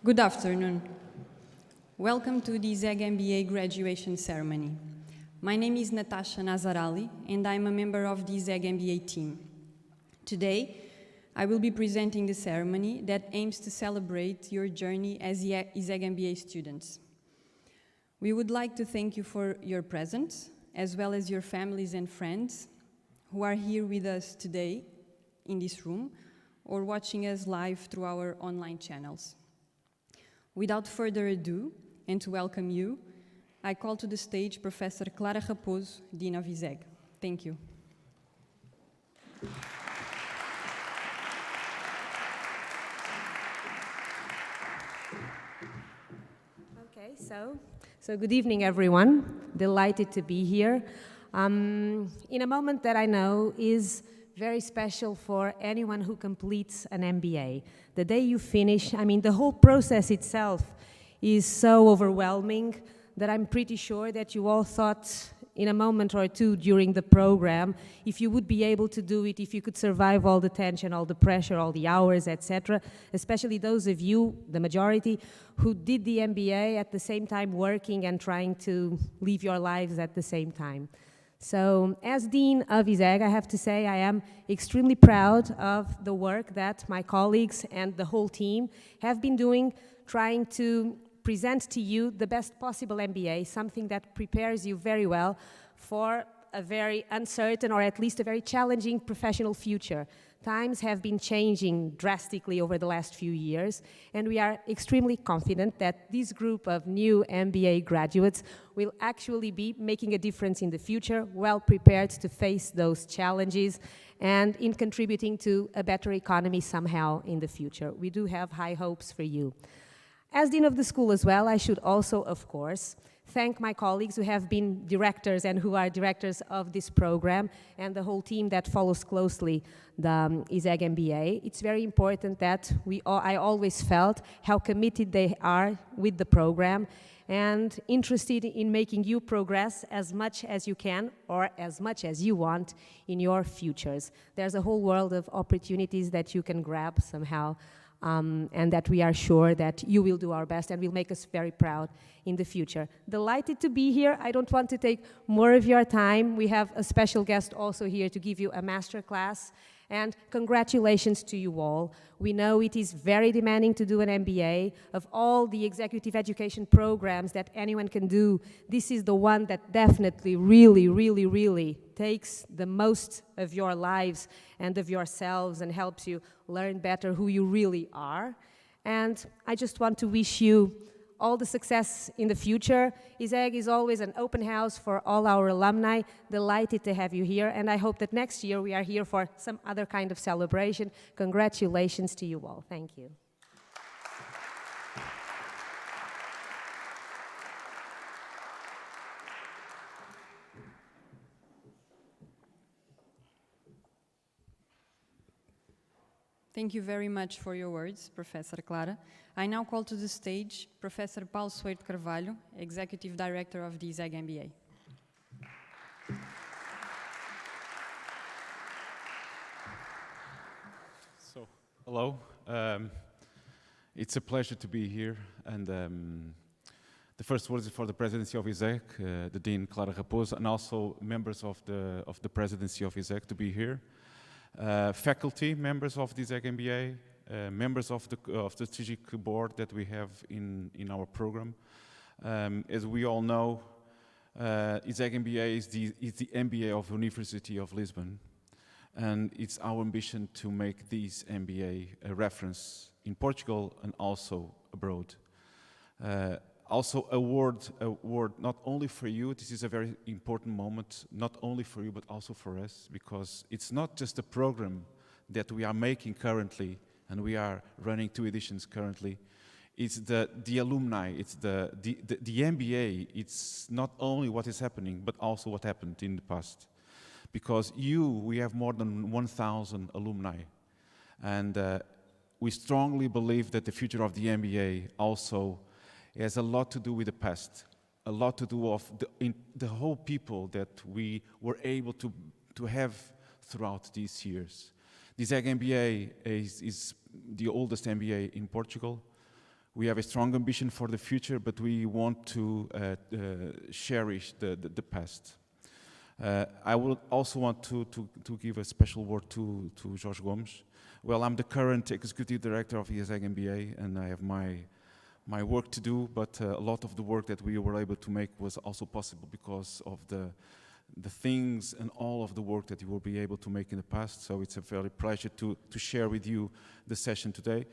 Good afternoon. Welcome to the ISEG MBA graduation ceremony. My name is Natasha Nazarali, and I'm a member of the ISEG MBA team. Today, I will be presenting the ceremony that aims to celebrate your journey as ISEG MBA students. We would like to thank you for your presence, as well as your families and friends who are here with us today in this room or watching us live through our online channels. Without further ado, and to welcome you, I call to the stage Professor Clara Raposo, Dean of ISEG. Thank you. Okay, so good evening, everyone. Delighted to be here. In a moment that I know is very special for anyone who completes an MBA. The day you finish, the whole process itself is so overwhelming that I'm pretty sure that you all thought in a moment or two during the program, if you would be able to do it, if you could survive all the tension, all the pressure, all the hours, etc., especially those of you, the majority, who did the MBA at the same time working and trying to live your lives at the same time. So, as Dean of ISEG, I have to say I am extremely proud of the work that my colleagues and the whole team have been doing, trying to present to you the best possible MBA, something that prepares you very well for a very uncertain or at least a very challenging professional future. Times have been changing drastically over the last few years, and we are extremely confident that this group of new MBA graduates will actually be making a difference in the future, well prepared to face those challenges and in contributing to a better economy somehow in the future. We do have high hopes for you. As Dean of the school as well, I should also, of course, thank my colleagues who have been directors and who are directors of this program and the whole team that follows closely the ISEG MBA. It's very important that I always felt how committed they are with the program and interested in making you progress as much as you can or as much as you want in your futures. There's a whole world of opportunities that you can grab somehow. And that we are sure that you will do our best and will make us very proud in the future. Delighted to be here. I don't want to take more of your time. We have a special guest also here to give you a master class. And congratulations to you all. We know it is very demanding to do an MBA. Of all the executive education programs that anyone can do, this is the one that definitely, really takes the most of your lives and of yourselves and helps you learn better who you really are. And I just want to wish you all the success in the future. ISEG is always an open house for all our alumni. Delighted to have you here, and I hope that next year we are here for some other kind of celebration. Congratulations to you all. Thank you. Thank you very much for your words, Professor Clara. I now call to the stage Professor Paulo Soeiro de Carvalho, Executive Director of the ISEG MBA. So, hello. It's a pleasure to be here, and the first words for the presidency of ISEG, the Dean Clara Raposo, and also members of the presidency of ISEG to be here. Faculty members of the ISEG MBA, members of the strategic board that we have in our program. As we all know, ISEG MBA is the MBA of University of Lisbon, and it's our ambition to make this MBA a reference in Portugal and also abroad. Also a word not only for you, this is a very important moment, not only for you but also for us, because it's not just a program that we are making currently, and we are running 2 editions currently. It's the alumni, it's the MBA, it's not only what is happening but also what happened in the past. Because we have more than 1,000 alumni, and we strongly believe that the future of the MBA also has a lot to do with the past, a lot to do with the whole people that we were able to have throughout these years. The ISEG MBA is the oldest MBA in Portugal. We have a strong ambition for the future, but we want to cherish the past. I would also want to give a special word to Jorge Gomes. Well, I'm the current executive director of ISEG MBA, and I have my work to do, but a lot of the work that we were able to make was also possible because of the things and all of the work that you will be able to make in the past. So it's a very pleasure to share with you the session today.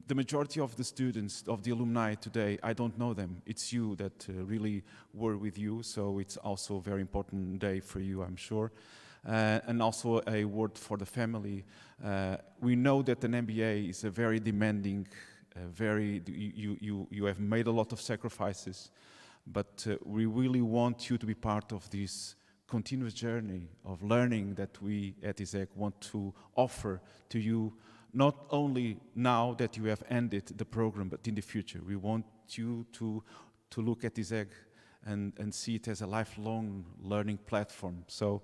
The majority of the students, of the alumni today, I don't know them. It's you that really were with you, so it's also a very important day for you, I'm sure. And also a word for the family. We know that an MBA is a very demanding, you have made a lot of sacrifices, but we really want you to be part of this continuous journey of learning that we at ISEG want to offer to you, not only now that you have ended the program, but in the future. We want you to look at ISEG and see it as a lifelong learning platform. So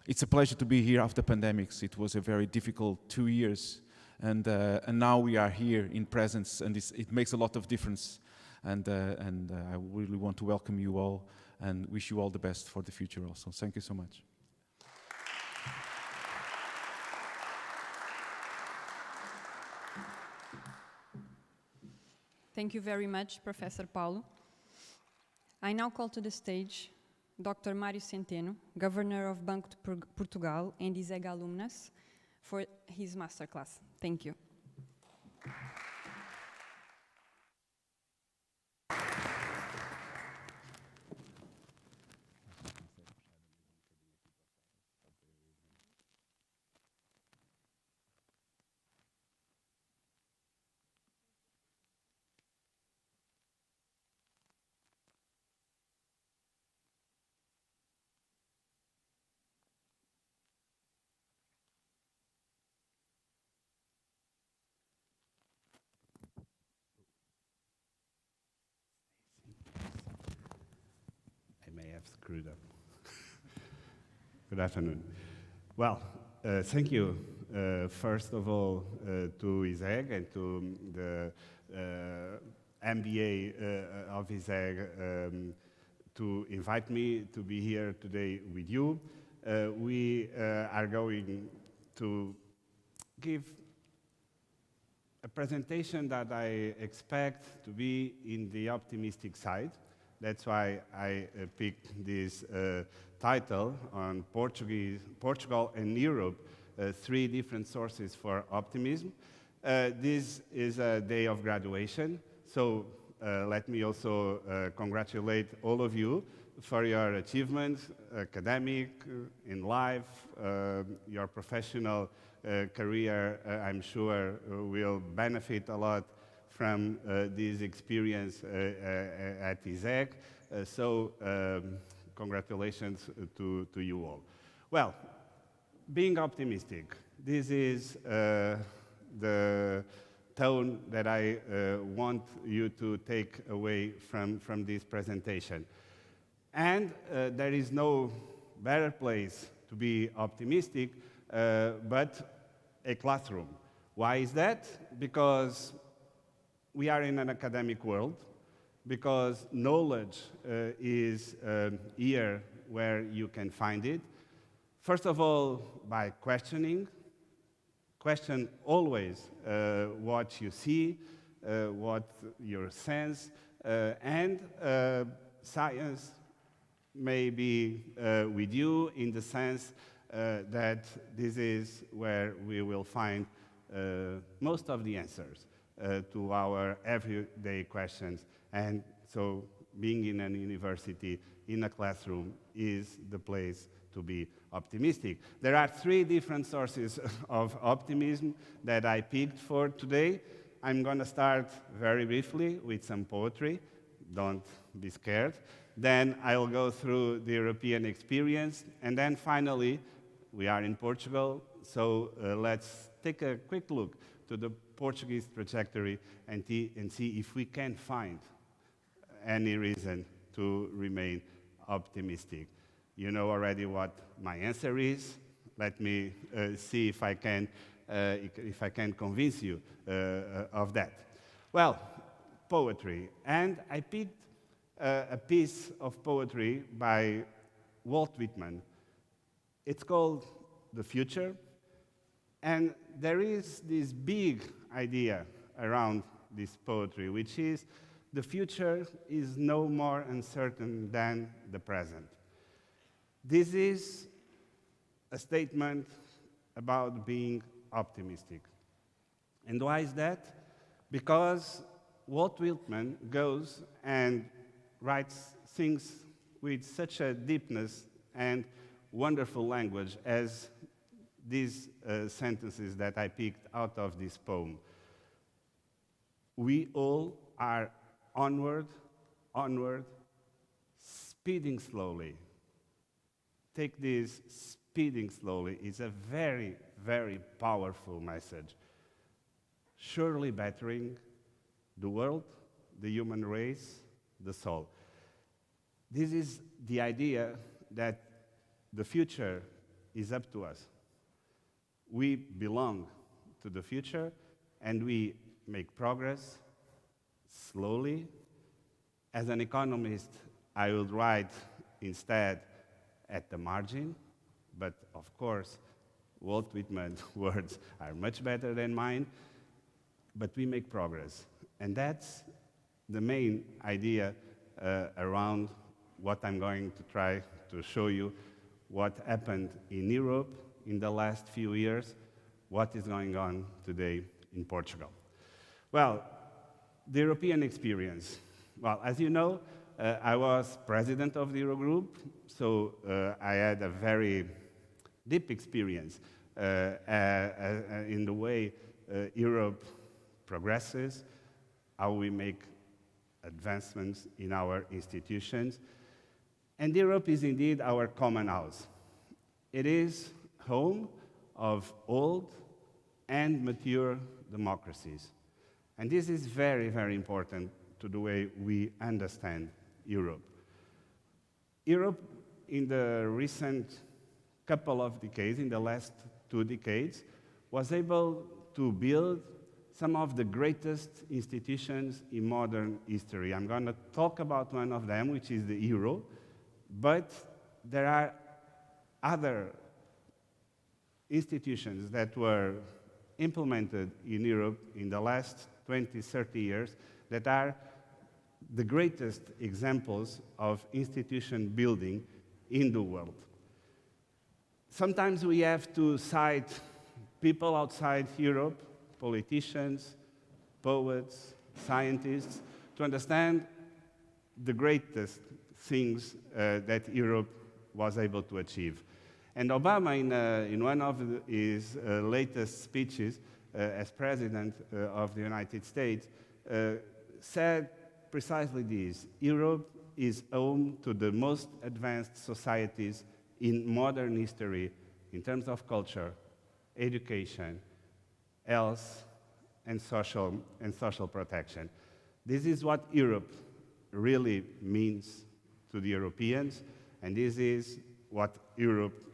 it's a pleasure to be here after pandemics. It was a very difficult 2 years, and now we are here in presence, and it makes a lot of difference. And I really want to welcome you all and wish you all the best for the future also. Thank you so much. Thank you very much, Professor Paulo. I now call to the stage Dr. Mário Centeno, Governor of Banco de Portugal and ISEG alumnus, for his masterclass. Thank you. Screwed up. Good afternoon. Well, thank you, first of all, to ISEG and to the MBA of ISEG to invite me to be here today with you. We are going to give a presentation that I expect to be in the optimistic side. That's why I picked this title on Portugal and Europe, 3 different sources for optimism. This is a day of graduation, so let me also congratulate all of you for your achievements, academic, in life, your professional career, I'm sure will benefit a lot from this experience at ISEG. So congratulations to you all. Well, being optimistic, this is the tone that I want you to take away from this presentation. And there is no better place to be optimistic but a classroom. Why is that? Because we are in an academic world, because knowledge is here where you can find it. First of all, by questioning. Question always what you see, what you sense, and science may be with you in the sense that this is where we will find most of the answers to our everyday questions. And so being in an university, in a classroom, is the place to be optimistic. There are 3 different sources of optimism that I picked for today. I'm going to start very briefly with some poetry. Don't be scared. Then I'll go through the European experience. And then finally, we are in Portugal, so let's take a quick look to the Portuguese trajectory and see if we can find any reason to remain optimistic. You know already what my answer is. Let me see if I can convince you of that. Well, poetry. And I picked a piece of poetry by Walt Whitman. It's called The Future, and there is this big idea around this poetry, which is the future is no more uncertain than the present. This is a statement about being optimistic. And why is that? Because Walt Whitman goes and writes things with such a deepness and wonderful language as these sentences that I picked out of this poem. We all are onward, onward, speeding slowly. Take this speeding slowly. It's a very, very powerful message. Surely bettering the world, the human race, the soul. This is the idea that the future is up to us. We belong to the future, and we make progress slowly. As an economist, I would write instead at the margin, but of course, Walt Whitman's words are much better than mine, but we make progress. And that's the main idea around what I'm going to try to show you, what happened in Europe in the last few years, what is going on today in Portugal. Well, the European experience. Well, as you know, I was president of the Eurogroup, so I had a very deep experience in the way Europe progresses, how we make advancements in our institutions. And Europe is indeed our common house. It is home of old and mature democracies. And this is very, very important to the way we understand Europe. Europe, in the recent couple of decades, in the last 2 decades, was able to build some of the greatest institutions in modern history. I'm going to talk about one of them, which is the euro, but there are other institutions that were implemented in Europe in the last 20, 30 years that are the greatest examples of institution building in the world. Sometimes we have to cite people outside Europe, politicians, poets, scientists, to understand the greatest things that Europe was able to achieve. And Obama, in one of his latest speeches as President of the United States, said precisely this: Europe is home to the most advanced societies in modern history in terms of culture, education, health, and social protection. This is what Europe really means to the Europeans, and this is what Europe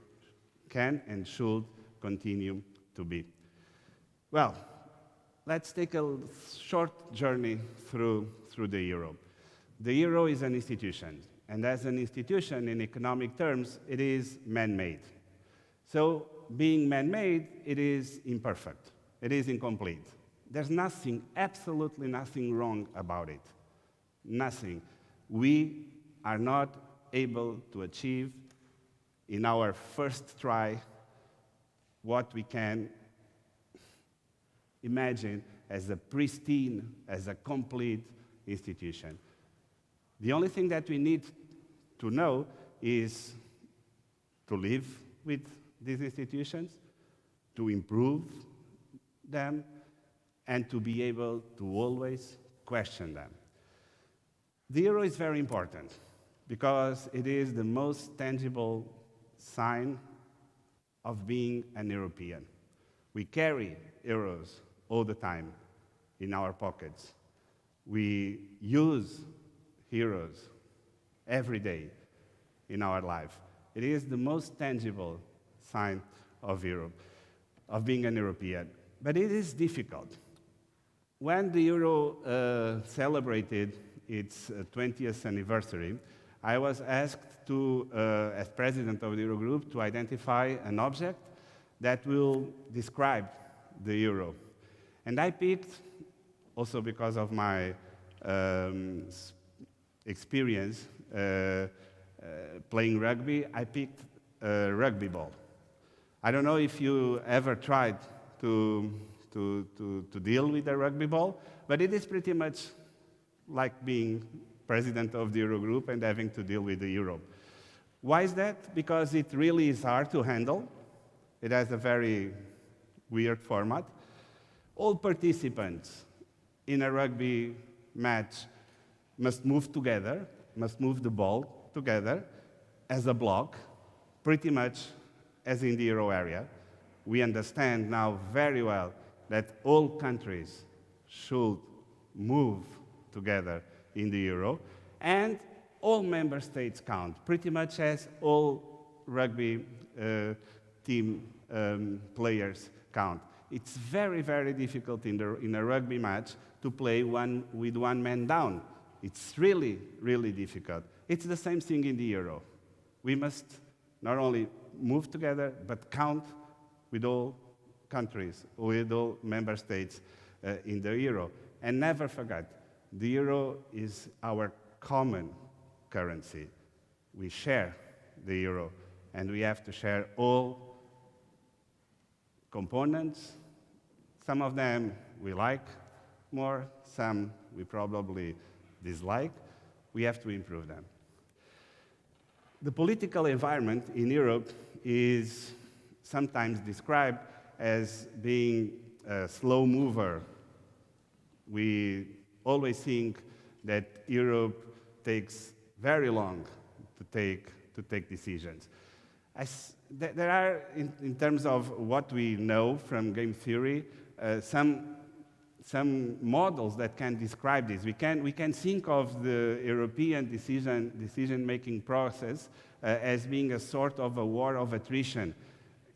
can and should continue to be. Well, let's take a short journey through the euro. The euro is an institution, and as an institution in economic terms, it is man-made. So, being man-made, it is imperfect. It is incomplete. There's nothing, absolutely nothing wrong about it. Nothing. We are not able to achieve in our first try what we can imagine as a pristine, as a complete institution. The only thing that we need to know is to live with these institutions, to improve them, and to be able to always question them. The euro is very important because it is the most tangible sign of being an European. We carry euros all the time in our pockets. We use euros every day in our life. It is the most tangible sign of Europe, of being an European. But it is difficult. When the Euro celebrated its 20th anniversary, I was asked to, as president of the Eurogroup, to identify an object that will describe the Euro. And I picked, also because of my experience playing rugby, I picked a rugby ball. I don't know if you ever tried to deal with a rugby ball, but it is pretty much like being president of the Eurogroup and having to deal with the Euro. Why is that? Because it really is hard to handle. It has a very weird format. All participants in a rugby match must move together, must move the ball together as a block, pretty much as in the Euro area. We understand now very well that all countries should move together in the Euro, and all member states count, pretty much as all rugby team players count. It's very, very difficult in a rugby match to play with one man down. It's really, really difficult. It's the same thing in the Euro. We must not only move together, but count with all countries, with all member states in the Euro. And never forget, the Euro is our common currency. We share the Euro, and we have to share all components. Some of them we like more, some we probably dislike. We have to improve them. The political environment in Europe is sometimes described as being a slow mover. We always think that Europe takes very long to take decisions. There are, in terms of what we know from game theory, some models that can describe this. We can think of the European decision-making process as being a sort of a war of attrition,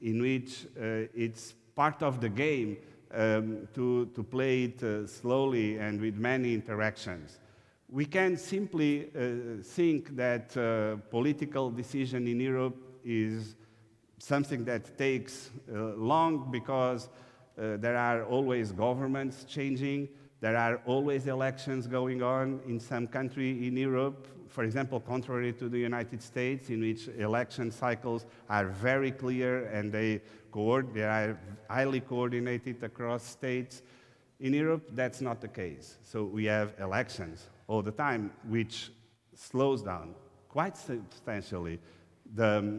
in which it's part of the game to play it slowly and with many interactions. We can simply think that political decision in Europe is something that takes long because there are always governments changing, there are always elections going on in some country in Europe. For example, contrary to the United States, in which election cycles are very clear and they are highly coordinated across states. In Europe, that's not the case. So we have elections all the time, which slows down quite substantially the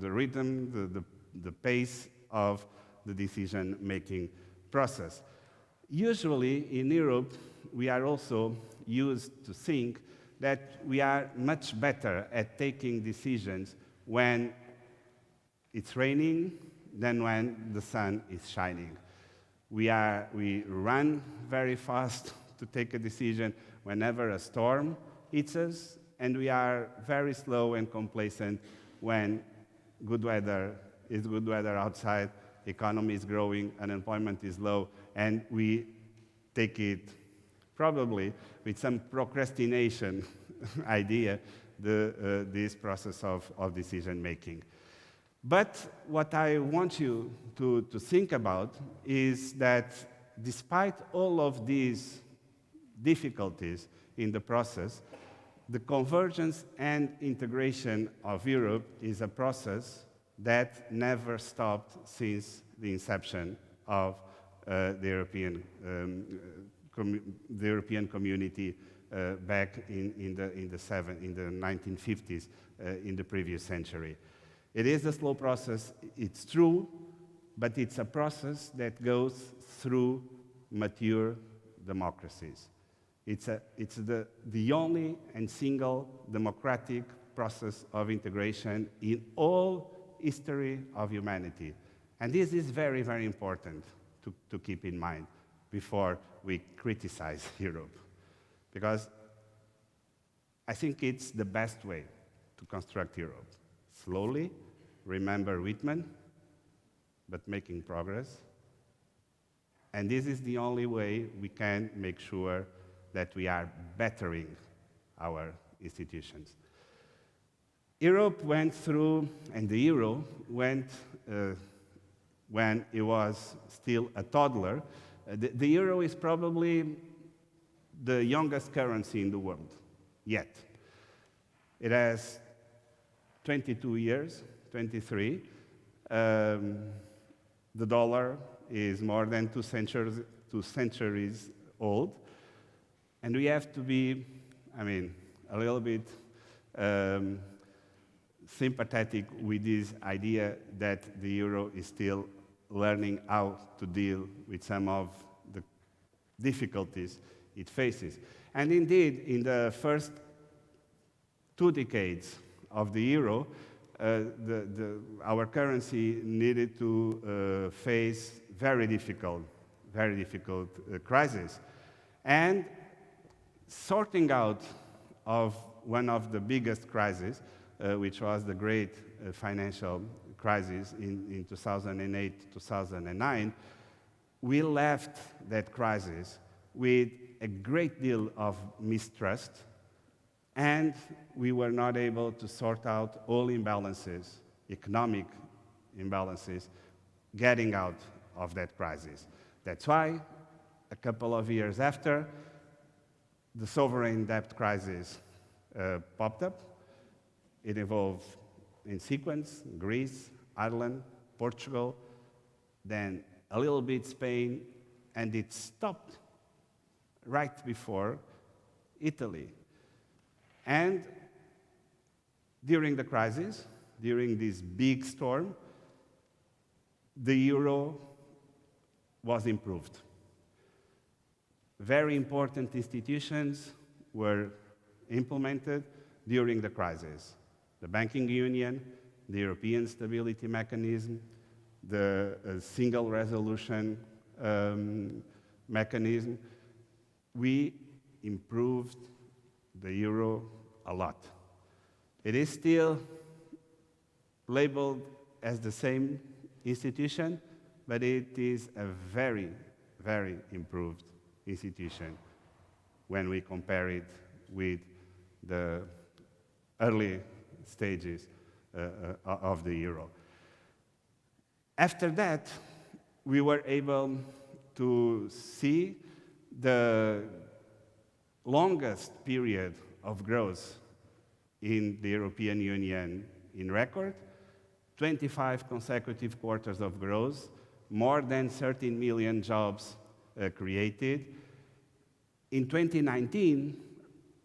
rhythm, the pace of the decision-making process. Usually in Europe, we are also used to think that we are much better at taking decisions when it's raining than when the sun is shining. We run very fast to take a decision whenever a storm hits us, and we are very slow and complacent when good weather is good weather outside, economy is growing, unemployment is low, and we take it probably with some procrastination idea, this process of decision-making. But what I want you to think about is that despite all of these difficulties in the process, the convergence and integration of Europe is a process that never stopped since the inception of the European community back in the 1950s, in the previous century. It is a slow process, it's true, but it's a process that goes through mature democracies. It's the only and single democratic process of integration in all history of humanity. And this is very, very important to keep in mind before we criticize Europe. Because I think it's the best way to construct Europe. Slowly, remember Whitman, but making progress, And this is the only way we can make sure that we are bettering our institutions. Europe went through, and the euro went when it was still a toddler. The euro is probably the youngest currency in the world, yet. It has 22 years, 23. The dollar is more than 2 centuries old. And we have to be, a little bit sympathetic with this idea that the euro is still learning how to deal with some of the difficulties it faces. And indeed, in the first 2 decades of the euro, our currency needed to face very difficult crises. And sorting out of one of the biggest crises, which was the great financial crisis in 2008, 2009, we left that crisis with a great deal of mistrust, and we were not able to sort out all imbalances, economic imbalances, getting out of that crisis. That's why, a couple of years after, the sovereign debt crisis popped up. It evolved in sequence: Greece, Ireland, Portugal, then a little bit Spain, and it stopped right before Italy. And during the crisis, during this big storm, the euro was improved. Very important institutions were implemented during the crisis. The banking union, the European Stability Mechanism, the single resolution mechanism. We improved the euro a lot. It is still labeled as the same institution, but it is a very, very improved institution when we compare it with the early stages of the euro. After that, we were able to see the longest period of growth in the European Union in record, 25 consecutive quarters of growth, more than 13 million jobs created. In 2019,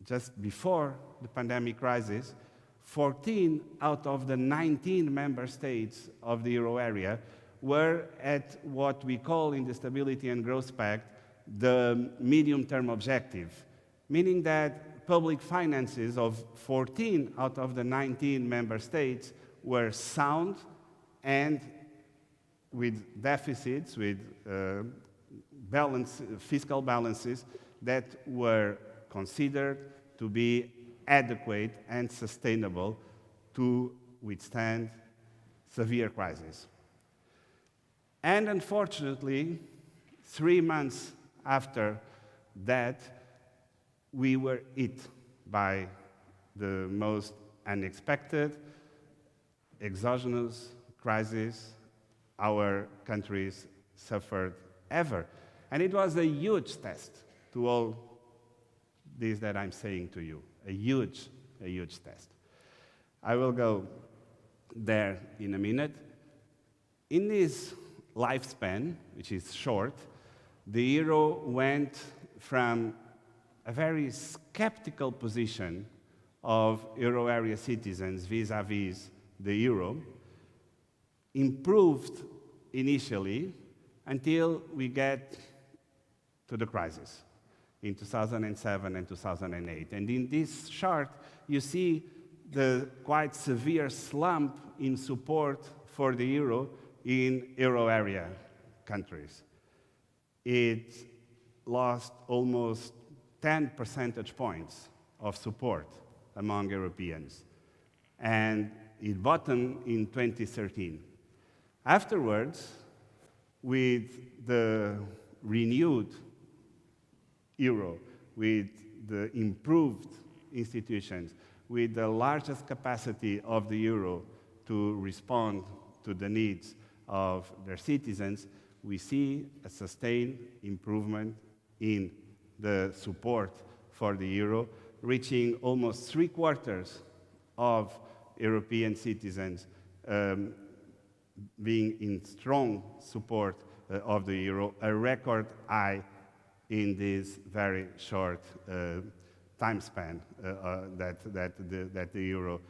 just before the pandemic crisis, 14 out of the 19 member states of the euro area were at what we call in the Stability and Growth Pact the medium-term objective, meaning that public finances of 14 out of the 19 member states were sound and with deficits, with fiscal balances that were considered to be adequate and sustainable to withstand severe crises. And unfortunately, 3 months after that, we were hit by the most unexpected, exogenous crisis our countries suffered ever. And it was a huge test to all this that I'm saying to you, a huge test. I will go there in a minute. In this lifespan, which is short, the euro went from a very skeptical position of euro area citizens vis-à-vis the euro, improved initially until we get to the crisis in 2007 and 2008. And in this chart, you see the quite severe slump in support for the euro in euro area countries. It lost almost 10 percentage points of support among Europeans, and it bottomed in 2013. Afterwards, with the renewed euro, with the improved institutions, with the largest capacity of the euro to respond to the needs of their citizens, we see a sustained improvement in the support for the euro, reaching almost 3/4 of European citizens being in strong support of the euro, a record high in this very short time span that the euro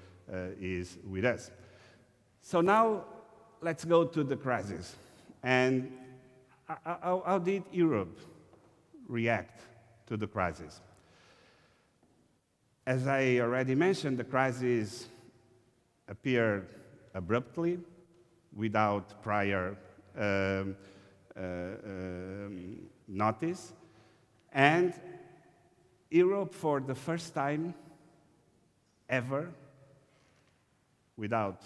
is with us. So now let's go to the crisis. And how did Europe react to the crisis? As I already mentioned, the crisis appeared abruptly, without prior notice, and Europe, for the first time ever, without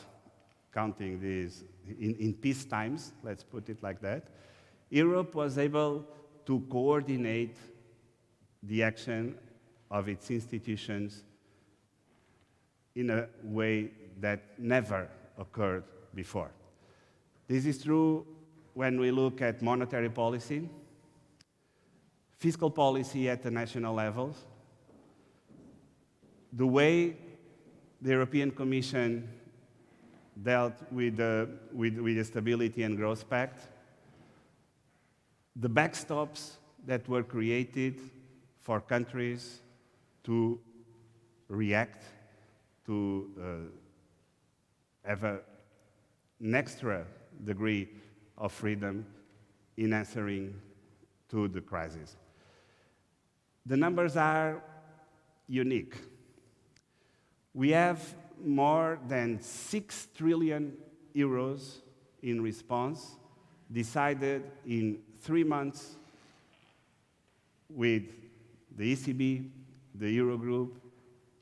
counting these in peace times, let's put it like that, Europe was able to coordinate the action of its institutions in a way that never occurred before. This is true when we look at monetary policy, fiscal policy at the national levels, the way the European Commission dealt with the Stability and Growth Pact, the backstops that were created for countries to react, to have an extra degree of freedom in answering to the crisis. The numbers are unique. We have more than 6 trillion euros in response, decided in 3 months with the ECB, the Eurogroup,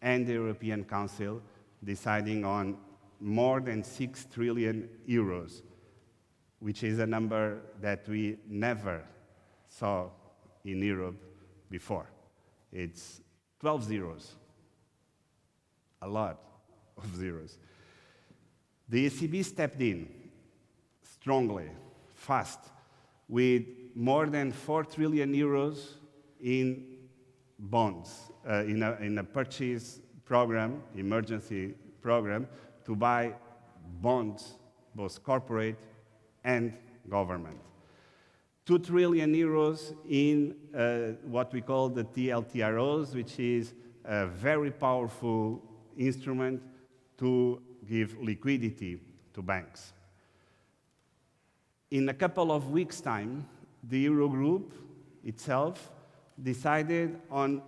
and the European Council, deciding on more than 6 trillion euros, which is a number that we never saw in Europe before. It's 12 zeros, a lot of zeros. The ECB stepped in strongly, fast, with more than 4 trillion euros in bonds, in a purchase program, emergency program, to buy bonds, both corporate and government. 2 trillion euros in what we call the TLTROs, which is a very powerful instrument to give liquidity to banks. In a couple of weeks' time, the Eurogroup itself decided on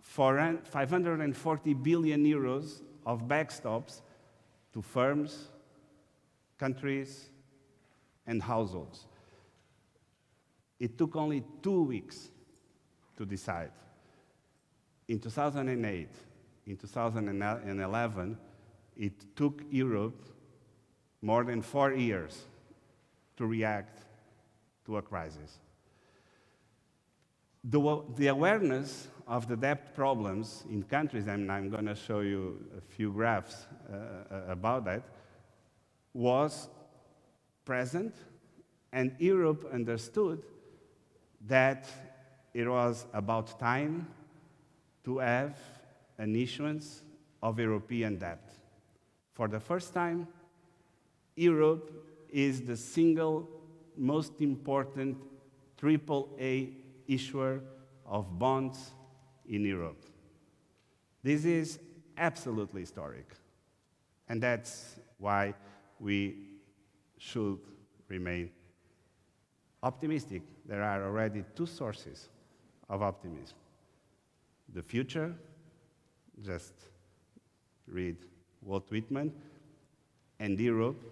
540 billion euros of backstops to firms, countries, and households. It took only 2 weeks to decide. In 2008, in 2011, it took Europe more than 4 years to react to a crisis. The awareness of the debt problems in countries, and I'm going to show you a few graphs about that, was present, and Europe understood that it was about time to have an issuance of European debt. For the first time, Europe is the single most important AAA issuer of bonds in Europe. This is absolutely historic, and that's why we should remain optimistic. There are already 2 sources of optimism. The future, just read Walt Whitman, and Europe.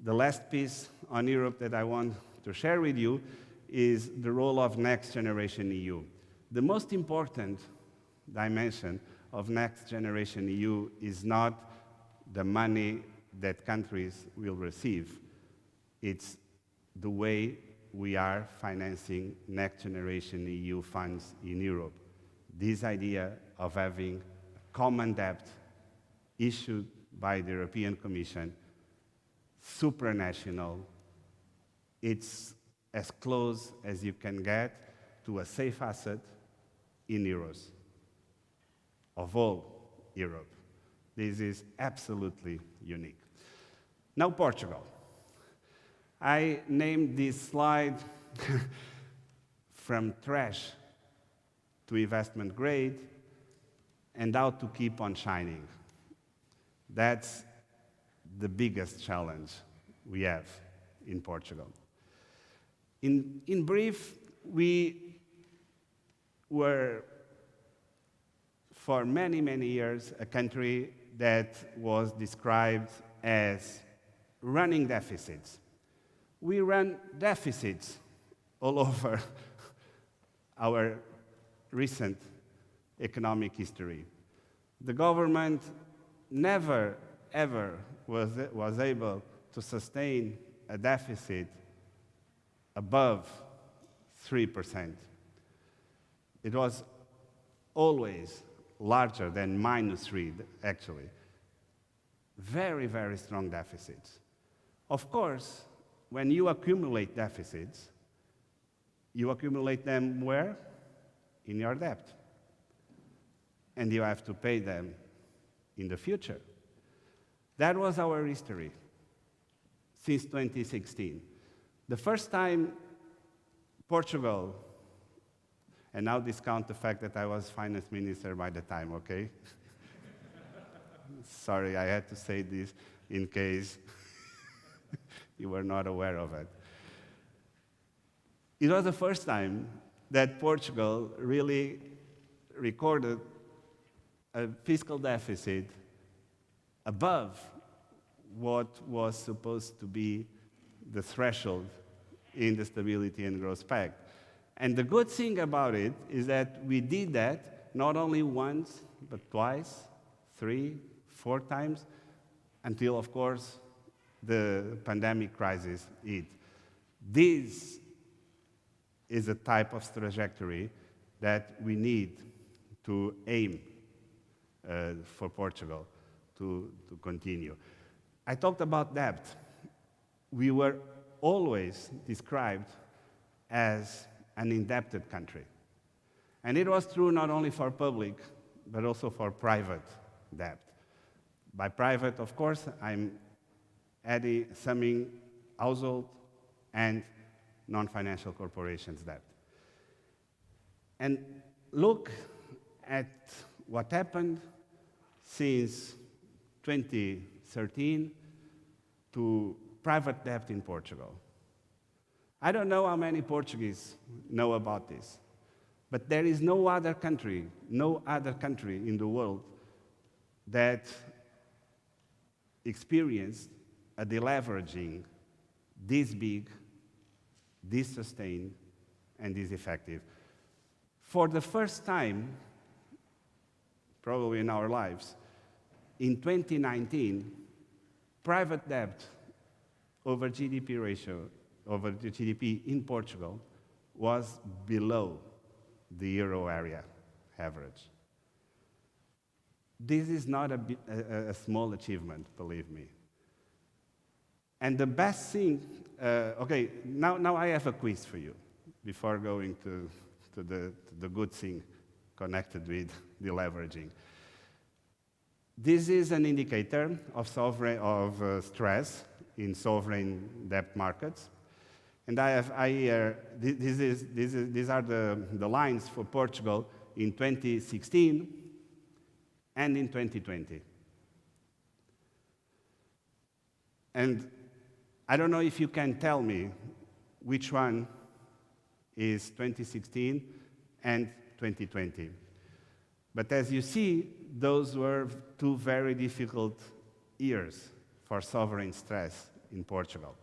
The last piece on Europe that I want to share with you is the role of Next Generation EU. The most important dimension of Next Generation EU is not the money that countries will receive. It's the way we are financing next generation EU funds in Europe. This idea of having common debt issued by the European Commission, supranational, it's as close as you can get to a safe asset in euros, of all Europe. This is absolutely unique. Now, Portugal. I named this slide from trash to investment grade and how to keep on shining. That's the biggest challenge we have in Portugal. In brief, we were, for many, many years, a country that was described as running deficits. We run deficits all over our recent economic history. The government never, ever was able to sustain a deficit above 3%. It was always larger than -3, actually. Very, very strong deficits. Of course, when you accumulate deficits, you accumulate them where? In your debt. And you have to pay them in the future. That was our history since 2016. The first time Portugal, and now discount the fact that I was finance minister by the time, okay? Sorry, I had to say this in case you were not aware of it. It was the first time that Portugal really recorded a fiscal deficit above what was supposed to be the threshold in the Stability and Growth Pact. And the good thing about it is that we did that not only once, but twice, 3, 4 times, until, of course, the pandemic crisis hit. This is a type of trajectory that we need to aim for Portugal to continue. I talked about debt. We were always described as an indebted country. And it was true not only for public, but also for private debt. By private, of course, I'm summing household and non-financial corporations debt. And look at what happened since 2013 to private debt in Portugal. I don't know how many Portuguese know about this, but there is no other country in the world that experienced a deleveraging this big, this sustained, and this effective. For the first time, probably in our lives, in 2019, private debt over GDP ratio, over the GDP in Portugal, was below the euro area average. This is not a small achievement, believe me. And the best thing, okay, now I have a quiz for you before going to the good thing connected with the leveraging. This is an indicator of stress in sovereign debt markets. And these are the lines for Portugal in 2016 and in 2020. And I don't know if you can tell me which one is 2016 and 2020. But as you see, those were 2 very difficult years for sovereign stress in Portugal.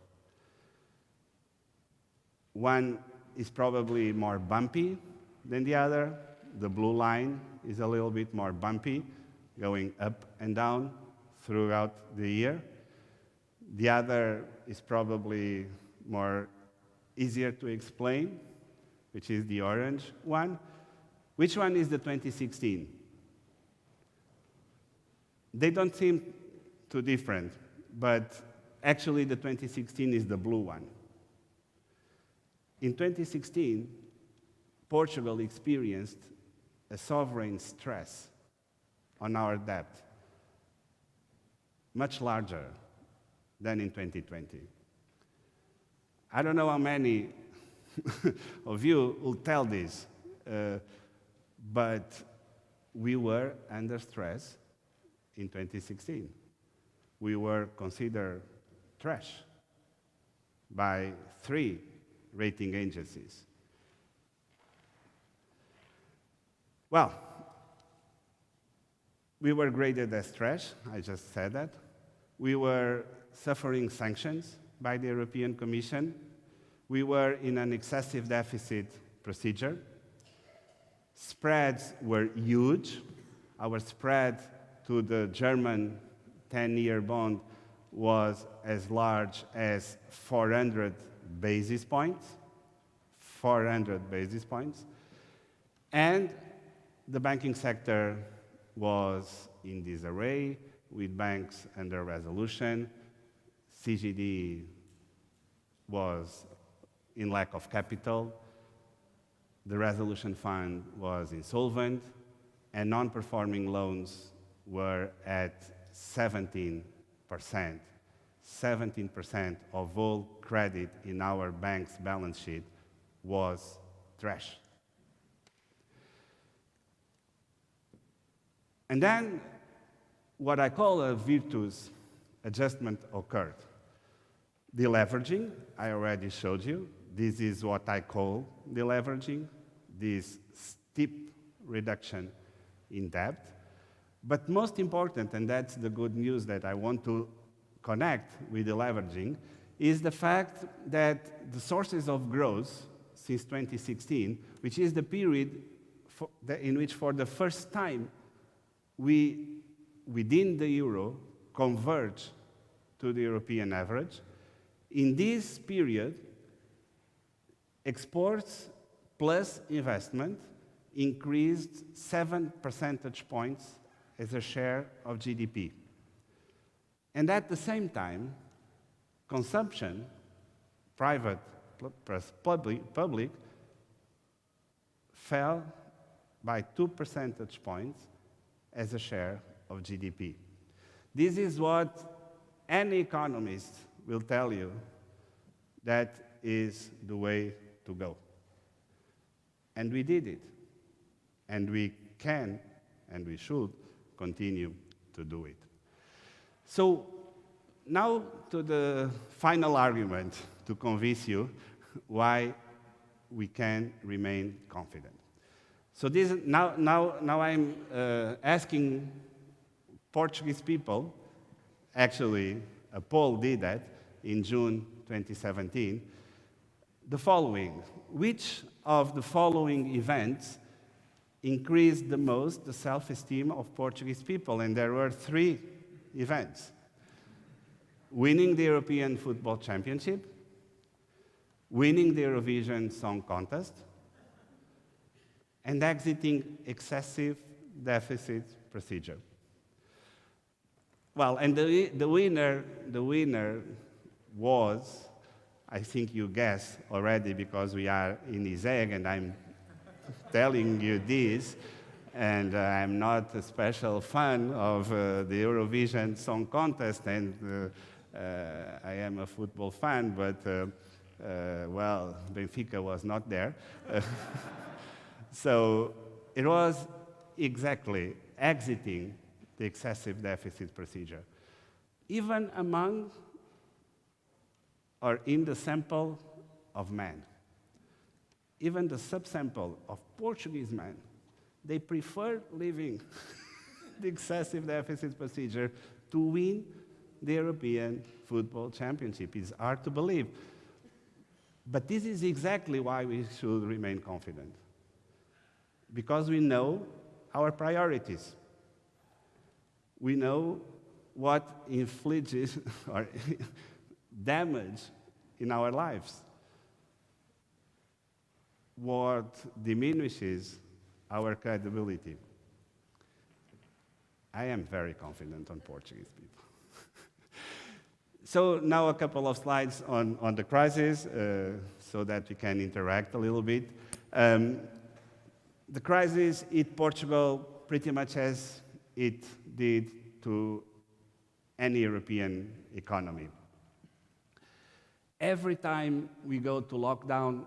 One is probably more bumpy than the other. The blue line is a little bit more bumpy, going up and down throughout the year. The other is probably more easier to explain, which is the orange one. Which one is the 2016? They don't seem too different, but actually the 2016 is the blue one. In 2016, Portugal experienced a sovereign stress on our debt, much larger than in 2020. I don't know how many of you will tell this, but we were under stress in 2016. We were considered trash by 3 rating agencies. Well, we were graded as trash, I just said that. We were suffering sanctions by the European Commission. We were in an excessive deficit procedure. Spreads were huge. Our spread to the German 10-year bond was as large as 400 basis points. 400 basis points. And the banking sector was in disarray, with banks under resolution. CGD was in lack of capital. The resolution fund was insolvent, and non-performing loans were at 17%. 17% of all credit in our bank's balance sheet was trash. And then what I call a virtuous adjustment occurred. Deleveraging, I already showed you. This is what I call deleveraging, this steep reduction in debt. But most important, and that's the good news that I want to connect with deleveraging, is the fact that the sources of growth since 2016, which is the period in which for the first time we, within the euro, converge to the European average. In this period, exports plus investment increased 7 percentage points as a share of GDP. And at the same time, consumption, private plus public, fell by 2 percentage points as a share of GDP. This is what any economist will tell you that is the way to go. And we did it. And we can and we should continue to do it. So now to the final argument to convince you why we can remain confident. So this, now I'm asking Portuguese people, actually a poll did that in June 2017, the following: which of the following events increased the most the self-esteem of Portuguese people? And there were 3 events: winning the European Football Championship, winning the Eurovision Song Contest, and exiting excessive deficit procedure. Well, and the winner was, I think you guessed already because we are in ISEG and I'm telling you this, and I'm not a special fan of the Eurovision Song Contest, and I am a football fan, but, well, Benfica was not there. So it was exactly exiting the excessive deficit procedure. Even among or in the sample of men, even the subsample of Portuguese men, they prefer leaving the excessive deficit procedure to win the European Football Championship. It's hard to believe. But this is exactly why we should remain confident. Because we know our priorities. We know what infliges or damage in our lives. what diminishes our credibility. I am very confident on Portuguese people. So now a couple of slides on the crisis so that we can interact a little bit. The crisis hit Portugal pretty much as it did to any European economy. Every time we go to lockdown,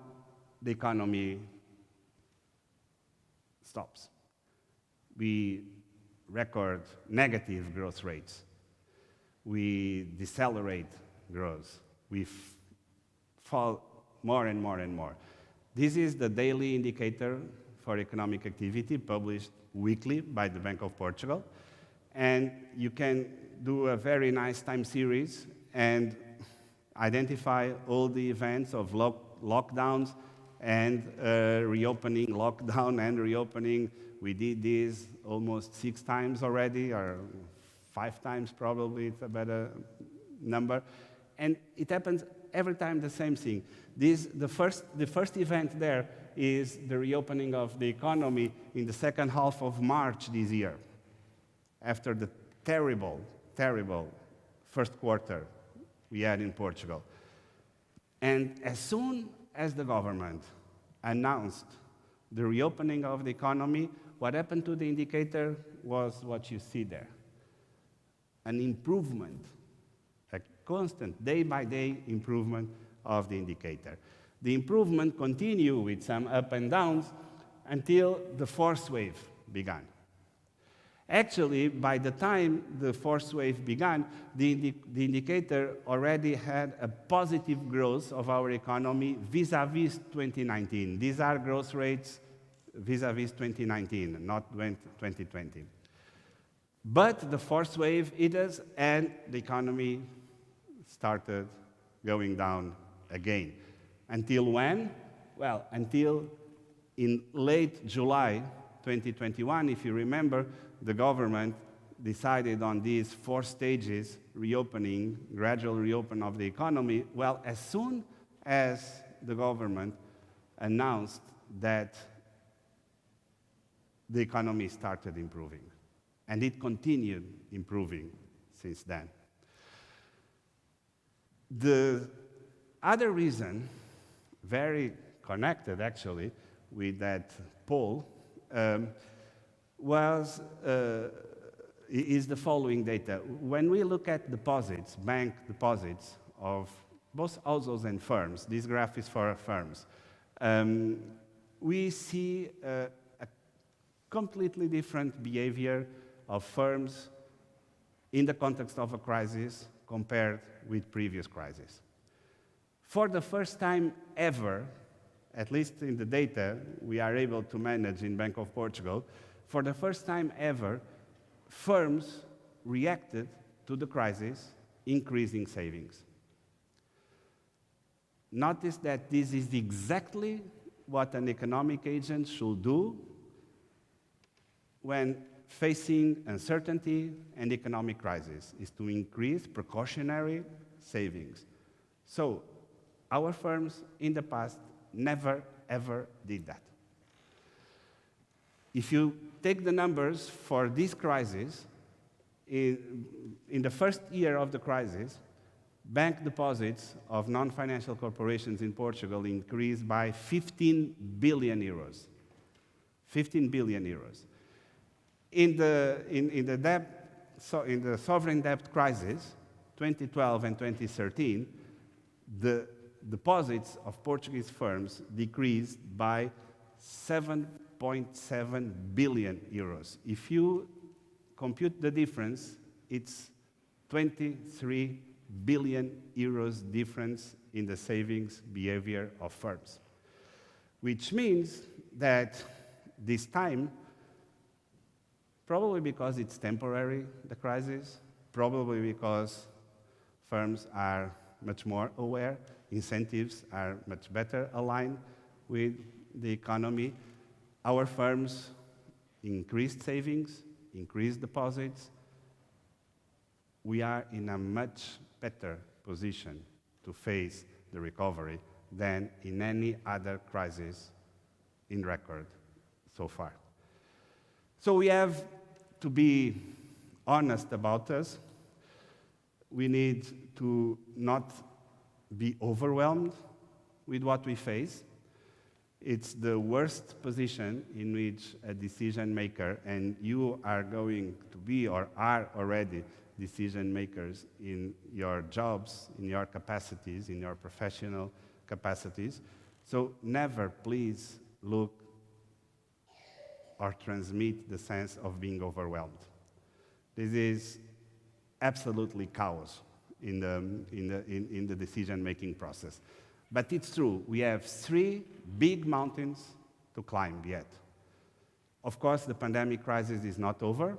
the economy stops. We record negative growth rates. We decelerate growth. We fall more and more and more. This is the daily indicator for economic activity published weekly by the Bank of Portugal. And you can do a very nice time series and identify all the events of lockdowns and reopening, lockdown and reopening. We did this almost 6 times already, or 5 times probably, it's a better number. And it happens every time the same thing. The first event there is the reopening of the economy in the second half of March this year, after the terrible, terrible first quarter we had in Portugal. And as soon as the government announced the reopening of the economy, what happened to the indicator was what you see there. An improvement, a constant day-by-day improvement of the indicator. The improvement continued with some up and downs until the fourth wave began. Actually, by the time the fourth wave began, the indicator already had a positive growth of our economy vis-à-vis 2019. These are growth rates vis-à-vis 2019, not 2020. But the fourth wave hit us, and the economy started going down again. Until when? Well, until in late July 2021, if you remember, the government decided on these 4 stages, reopening, gradual reopen of the economy. Well, as soon as the government announced that the economy started improving, and it continued improving since then. The other reason, very connected actually with that poll, is the following data. When we look at deposits, bank deposits of both households and firms, this graph is for firms, we see a completely different behavior of firms in the context of a crisis compared with previous crises. For the first time ever, at least in the data we are able to manage in Bank of Portugal, for the first time ever, firms reacted to the crisis, increasing savings. Notice that this is exactly what an economic agent should do when facing uncertainty and economic crisis, is to increase precautionary savings. So, our firms in the past never, ever did that. If you take the numbers for this crisis, in the first year of the crisis, bank deposits of non-financial corporations in Portugal increased by 15 billion euros. 15 billion euros. In the sovereign debt crisis, 2012 and 2013, the deposits of Portuguese firms decreased by 7.7 billion euros. If you compute the difference, it's 23 billion euros difference in the savings behavior of firms. Which means that this time, probably because it's temporary, the crisis, probably because firms are much more aware, incentives are much better aligned with the economy. Our firms increased savings, increased deposits. We are in a much better position to face the recovery than in any other crisis in record so far. So we have to be honest about us. We need to not be overwhelmed with what we face. It's the worst position in which a decision maker, and you are going to be or are already decision makers in your jobs, in your capacities, in your professional capacities. So never, please, look or transmit the sense of being overwhelmed. This is absolutely chaos in the decision-making process. But it's true, we have 3 big mountains to climb yet. Of course, the pandemic crisis is not over.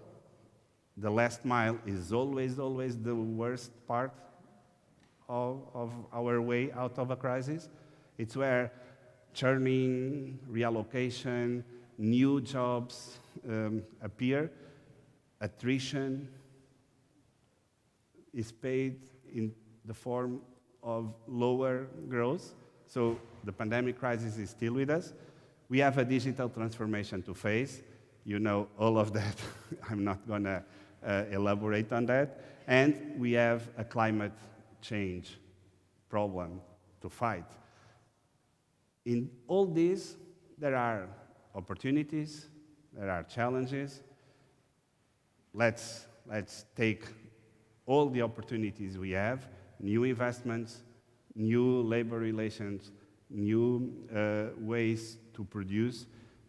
The last mile is always the worst part of our way out of a crisis. It's where churning, reallocation, new jobs appear. Attrition is paid in the form of lower growth. So the pandemic crisis is still with us. We have a digital transformation to face. You know all of that. I'm not going to elaborate on that. And we have a climate change problem to fight. In all this, there are opportunities, there are challenges. Let's take all the opportunities we have, new investments, new labor relations, new ways to produce,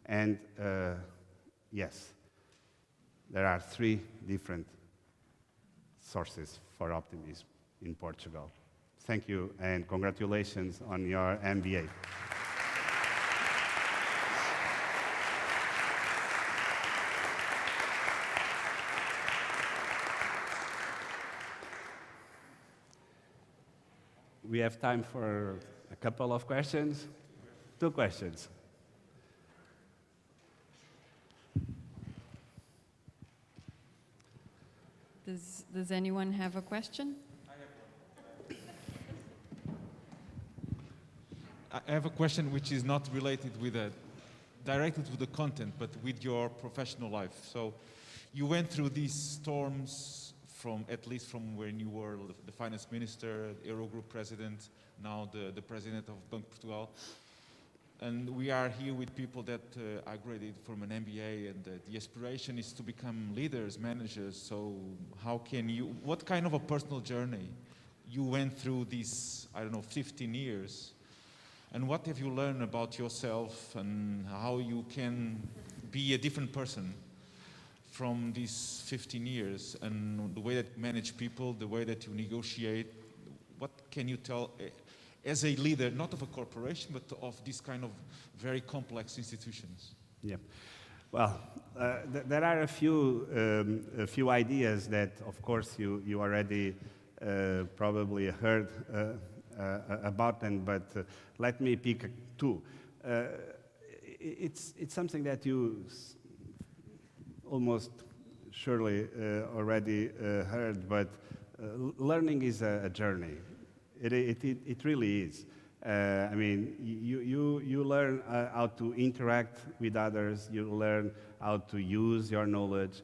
and yes, there are 3 different sources for optimism in Portugal. Thank you, and congratulations on your MBA. We have time for a couple of questions. 2 questions. Does anyone have a question? I have a question which is not related directly to the content, but with your professional life. So you went through these storms at least from when you were the finance minister, the Eurogroup president, now the president of Banco Portugal. And we are here with people that are graduated from an MBA, and the aspiration is to become leaders, managers. So what kind of a personal journey you went through these, 15 years? And what have you learned about yourself and how you can be a different person from these 15 years, and the way that you manage people, the way that you negotiate? What can you tell as a leader, not of a corporation, but of these kind of very complex institutions? Yeah. Well, there are a few ideas that, of course, you already probably heard about them, but let me pick 2. It's something that you almost surely already heard, but learning is a journey. It really is. I mean, you learn how to interact with others, you learn how to use your knowledge,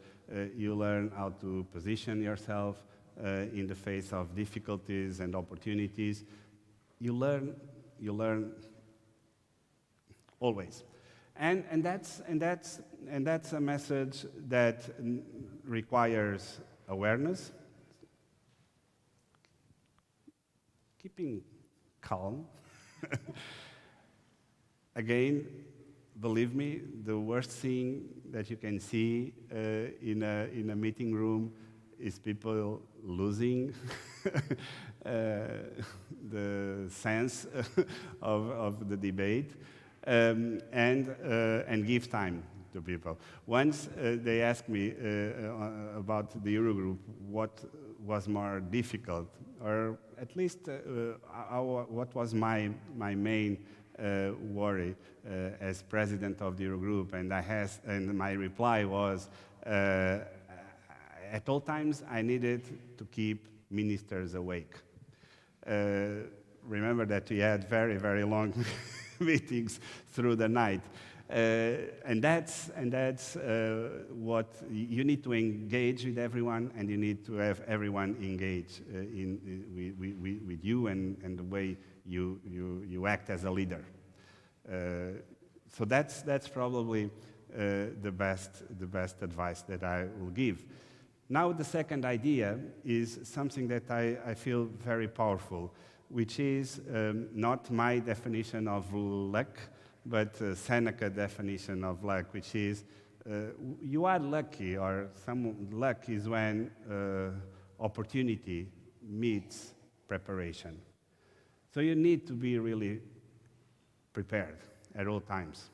you learn how to position yourself in the face of difficulties and opportunities. You learn always. And that's a message that requires awareness, keeping calm. Again, believe me, the worst thing that you can see in a meeting room is people losing the sense of the debate. And give time to people. Once they asked me about the Eurogroup, what was more difficult, or at least what was my main worry as president of the Eurogroup, and my reply was, at all times I needed to keep ministers awake. Remember that we had very, very long meetings through the night. And that's what you need to engage with everyone, and you need to have everyone engage with you and the way you act as a leader. So that's probably the best advice that I will give. Now the second idea is something that I feel very powerful, which is not my definition of luck, but Seneca definition of luck, which is you are lucky, or some luck is when opportunity meets preparation. So you need to be really prepared at all times.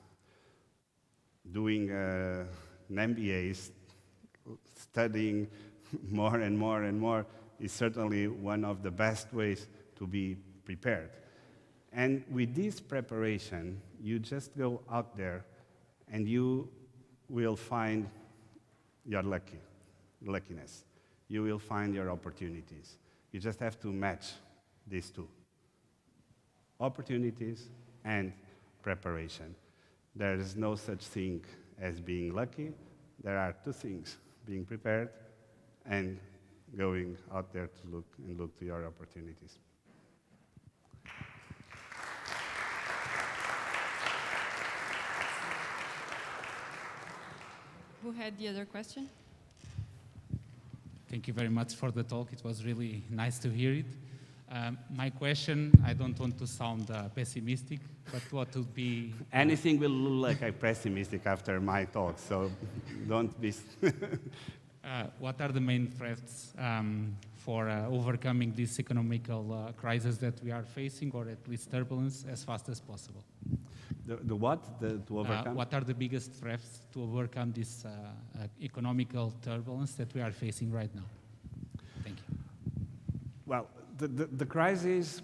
Doing an MBA, studying more and more and more is certainly one of the best ways to be prepared. And with this preparation, you just go out there and you will find your luckiness. You will find your opportunities. You just have to match these two: opportunities and preparation. There is no such thing as being lucky. There are two things: being prepared and going out there to look to your opportunities. Who had the other question? Thank you very much for the talk. It was really nice to hear it. My question, I don't want to sound pessimistic, but what would be... Anything will look like I'm pessimistic after my talk, so don't be... What are the main threats for overcoming this economical crisis that we are facing, or at least turbulence, as fast as possible? The what? To overcome? What are the biggest threats to overcome this economical turbulence that we are facing right now? Thank you. Well, the crisis,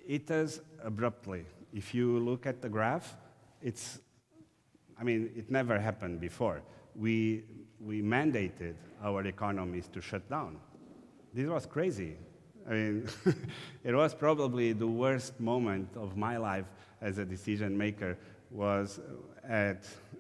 it is abruptly. If you look at the graph, it never happened before. We mandated our economies to shut down. This was crazy. I mean, it was probably the worst moment of my life as a decision maker was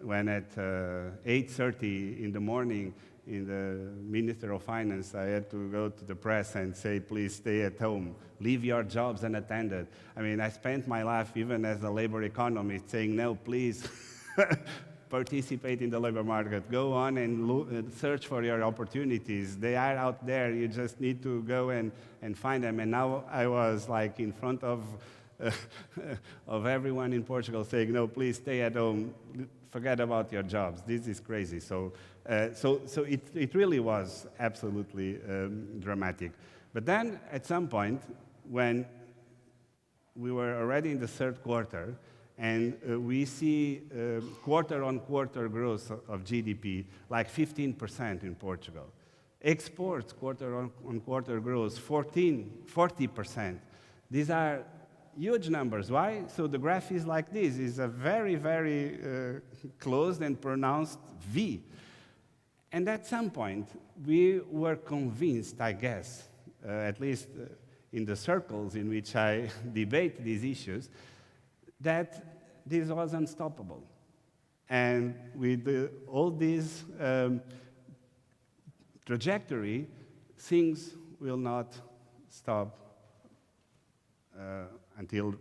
when at 8:30 in the morning in the Minister of Finance, I had to go to the press and say, please stay at home, leave your jobs unattended. I mean, I spent my life, even as a labor economist, saying, no, please participate in the labor market. Go on and search for your opportunities. They are out there. You just need to go and find them. And now I was like in front of everyone in Portugal saying, no, please stay at home. Forget about your jobs. This is crazy. So it really was absolutely dramatic. But then at some point, when we were already in the third quarter, and we see quarter-on-quarter growth of GDP, like 15% in Portugal. Exports, quarter-on-quarter growth, 40%. These are huge numbers. Why? So the graph is like this. It's a very, very closed and pronounced V. And at some point, we were convinced, I guess, at least in the circles in which I debate these issues, that this was unstoppable. And with all this trajectory, things will not stop until,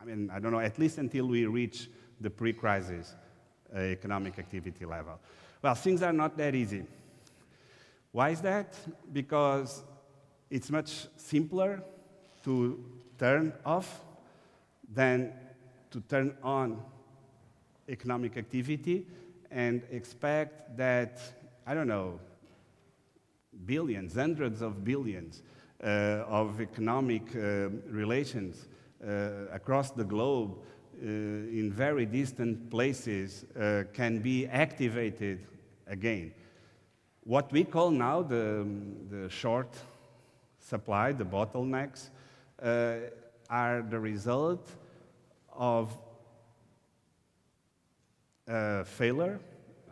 I don't know, at least until we reach the pre-crisis economic activity level. Well, things are not that easy. Why is that? Because it's much simpler to turn off than to turn on economic activity and expect that, I don't know, billions, hundreds of billions of economic relations across the globe in very distant places can be activated again. What we call now the short supply, the bottlenecks, are the result of a failure,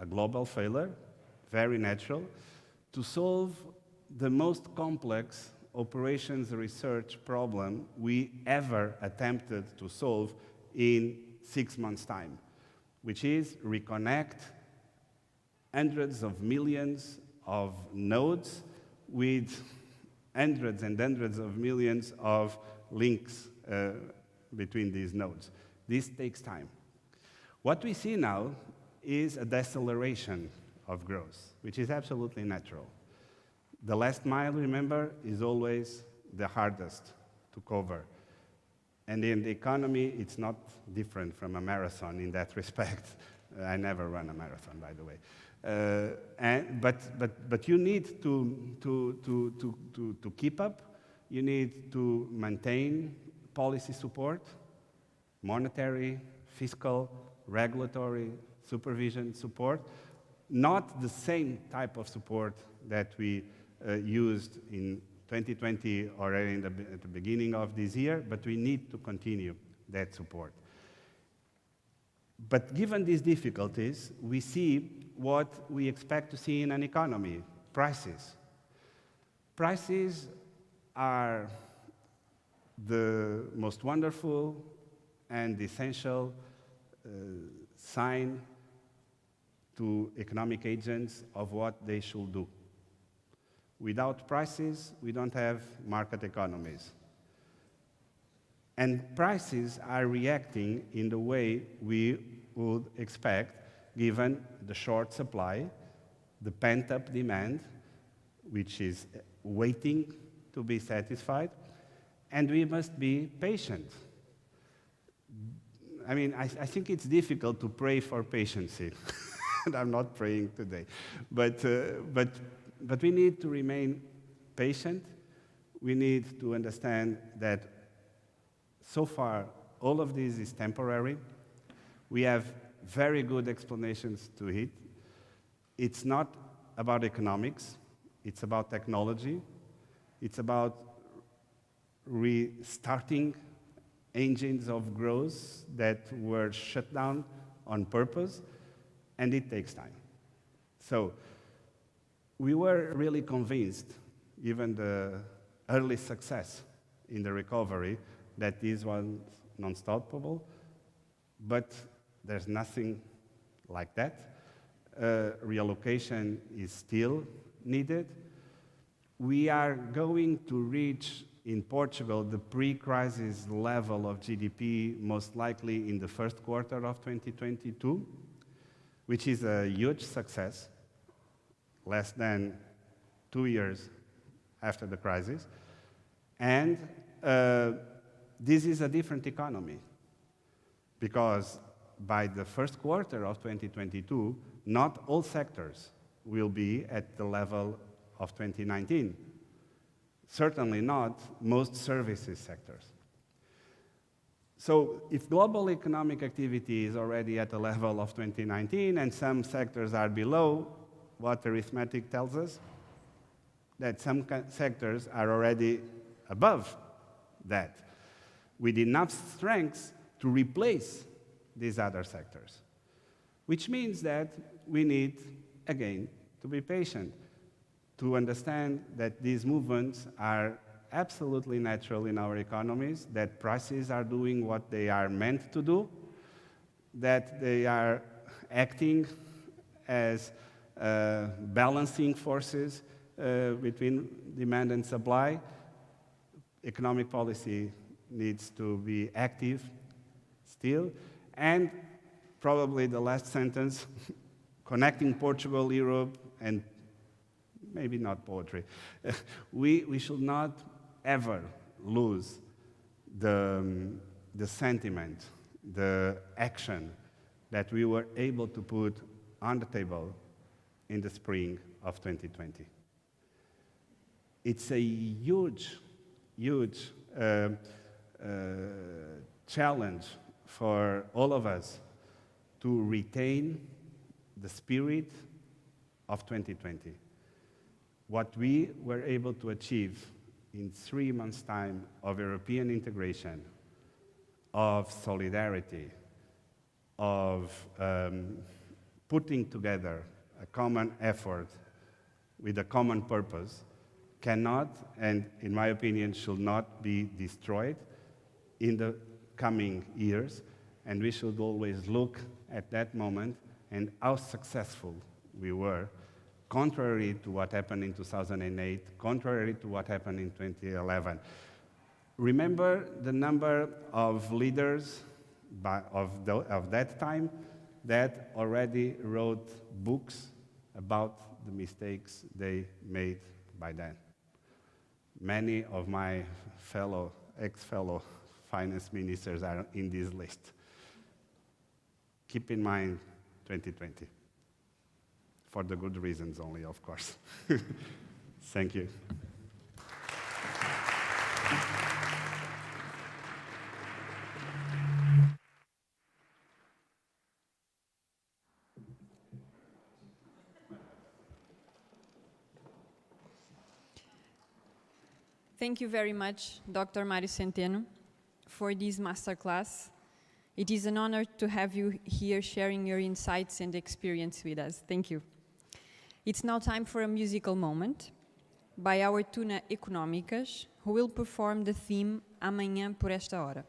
a global failure, very natural, to solve the most complex operations research problem we ever attempted to solve in 6 months' time. which is reconnect hundreds of millions of nodes with hundreds and hundreds of millions of links between these nodes. This takes time. What we see now is a deceleration of growth, which is absolutely natural. The last mile, remember, is always the hardest to cover. And in the economy, it's not different from a marathon in that respect. I never run a marathon, by the way. But you need to keep up. You need to maintain policy support, monetary, fiscal, regulatory, supervision support. Not the same type of support that we used in 2020 or at the beginning of this year, but we need to continue that support. But given these difficulties, we see what we expect to see in an economy: prices. Prices are the most wonderful and essential sign to economic agents of what they should do. Without prices, we don't have market economies. And prices are reacting in the way we would expect, given the short supply, the pent-up demand, which is waiting to be satisfied, and we must be patient. I mean, I think it's difficult to pray for patience. And I'm not praying today. But we need to remain patient. We need to understand that so far, all of this is temporary. We have very good explanations to it. It's not about economics. It's about technology. It's about restarting engines of growth that were shut down on purpose, and it takes time. So we were really convinced, given the early success in the recovery, that this was non-stoppable, but there's nothing like that. Reallocation is still needed. We are going to reach in Portugal the pre-crisis level of GDP most likely in the first quarter of 2022, which is a huge success, less than 2 years after the crisis. And this is a different economy, because by the first quarter of 2022, not all sectors will be at the level of 2019. Certainly not most services sectors. So if global economic activity is already at the level of 2019 and some sectors are below, what arithmetic tells us? That some sectors are already above that, with enough strength to replace these other sectors. Which means that we need, again, to be patient, to understand that these movements are absolutely natural in our economies, that prices are doing what they are meant to do, that they are acting as balancing forces between demand and supply. Economic policy needs to be active still. And probably the last sentence, connecting Portugal, Europe, and maybe not poetry. We should not ever lose the sentiment, the action that we were able to put on the table in the spring of 2020. It's a huge, huge challenge for all of us to retain the spirit of 2020. What we were able to achieve in 3 months' time of European integration, of solidarity, of putting together a common effort with a common purpose, cannot, and in my opinion, should not be destroyed in the coming years. And we should always look at that moment and how successful we were, contrary to what happened in 2008, contrary to what happened in 2011. Remember the number of leaders of that time that already wrote books about the mistakes they made by then. Many of my ex-fellow finance ministers are in this list. Keep in mind 2020, for the good reasons only, of course. Thank you. Thank you very much, Dr. Mário Centeno, for this masterclass. It is an honor to have you here sharing your insights and experience with us. Thank you. It's now time for a musical moment by our Tuna Económicas, who will perform the theme Amanhã por esta hora.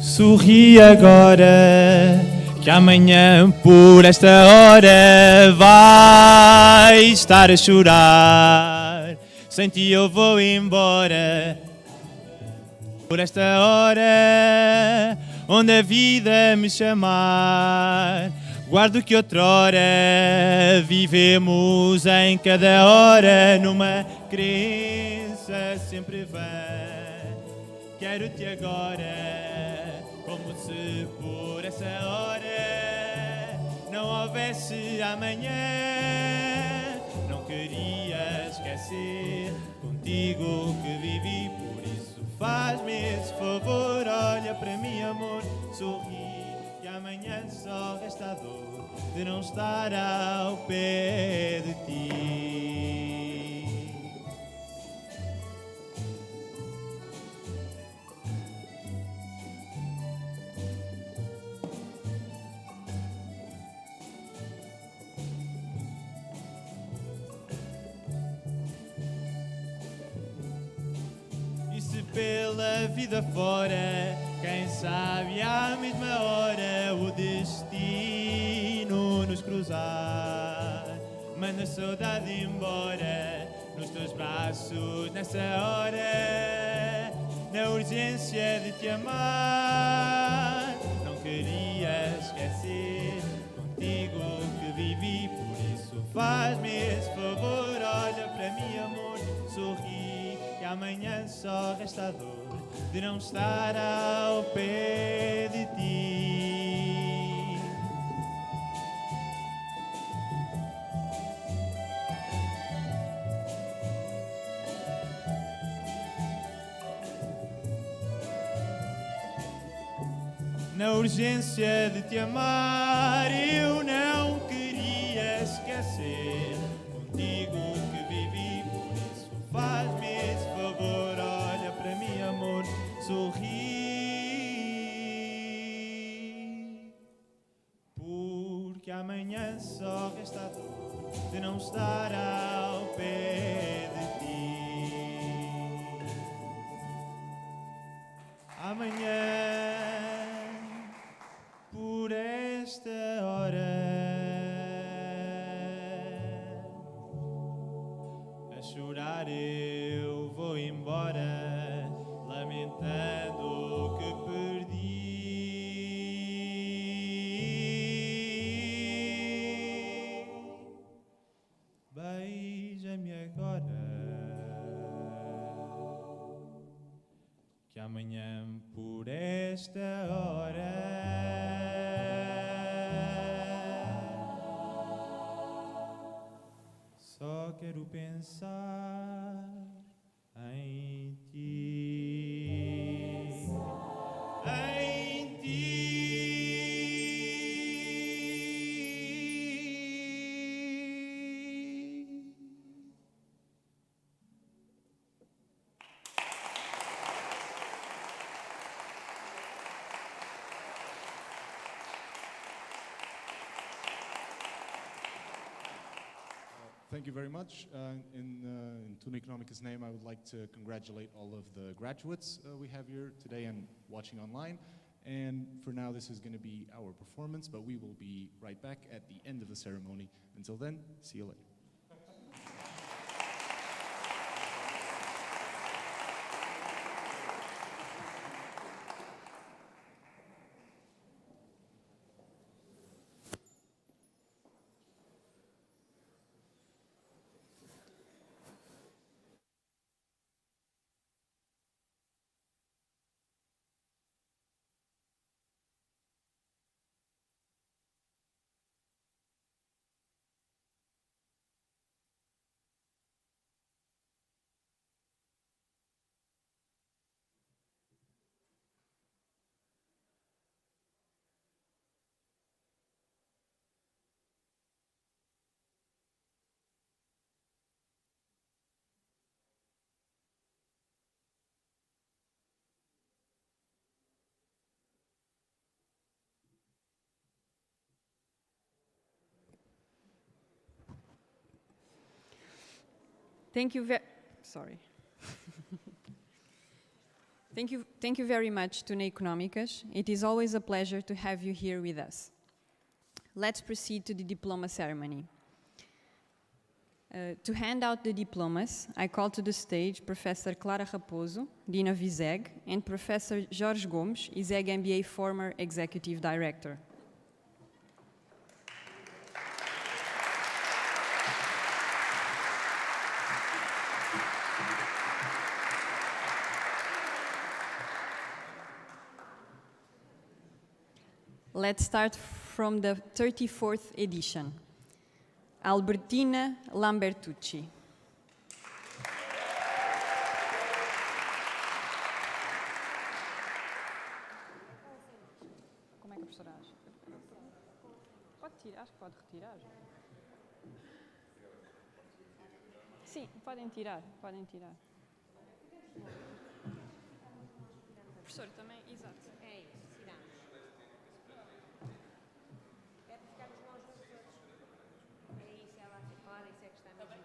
Sorri agora, que amanhã por esta hora vai estar a chorar. Sem ti eu vou embora. Por esta hora, onde a vida me chamar. Guardo que outrora vivemos em cada hora numa crença sempre vã. Quero-te agora. Como se por essa hora não houvesse amanhã. Não queria esquecer contigo que vivi, por isso faz-me esse favor. Olha para mim, amor, sorri, que amanhã só resta a dor de não estar ao pé de ti. Pela vida fora, quem sabe à mesma hora o destino nos cruzar. Manda a saudade embora nos teus braços nessa hora, na urgência de te amar. Não queria esquecer contigo que vivi, por isso faz-me esse favor. Olha para mim, amor, sorri. Amanhã só resta a dor de não estar ao pé de ti. na urgência de te amar. Eu não queria esquecer contigo que vivi, por isso faz-me esse favor, olha para mim, amor, sorri, porque amanhã só resta a dor de não estar ao pé de ti. Amanhã, por esta hora, a chorar eu vou embora, lamentando o que perdi. Beija-me agora, que amanhã por esta hora só quero pensar em ti, em ti. Thank you very much. In Tuna Economica's name, I would like to congratulate all of the graduates we have here today and watching online. And for now, this is going to be our performance, but we will be right back at the end of the ceremony. Until then, see you later. Thank you sorry. Thank you very much, Tuna Económicas. It is always a pleasure to have you here with us. Let's proceed to the diploma ceremony. To hand out the diplomas, I call to the stage Professor Clara Raposo, Dean of ISEG, and Professor Jorge Gomes, ISEG MBA former Executive Director. Let's start from the 34th edition. Albertina Lambertucci. Como é que a professora acha? Pode tirar, acho que pode retirar. Sim, podem tirar, podem tirar. Professor, também, exato. É isso, tiramos. É para ficarmos nós juntos todos. É isso, ela aqui fora, isso é que está mesmo bem.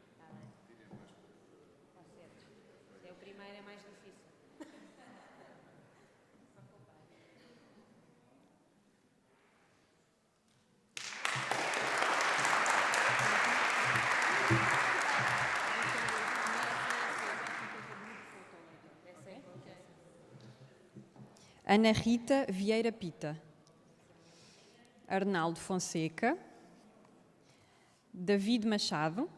Está bem. Está certo. Se é o primeiro, é mais difícil. Ana Rita Vieira Pita. Arnaldo Fonseca. David Machado.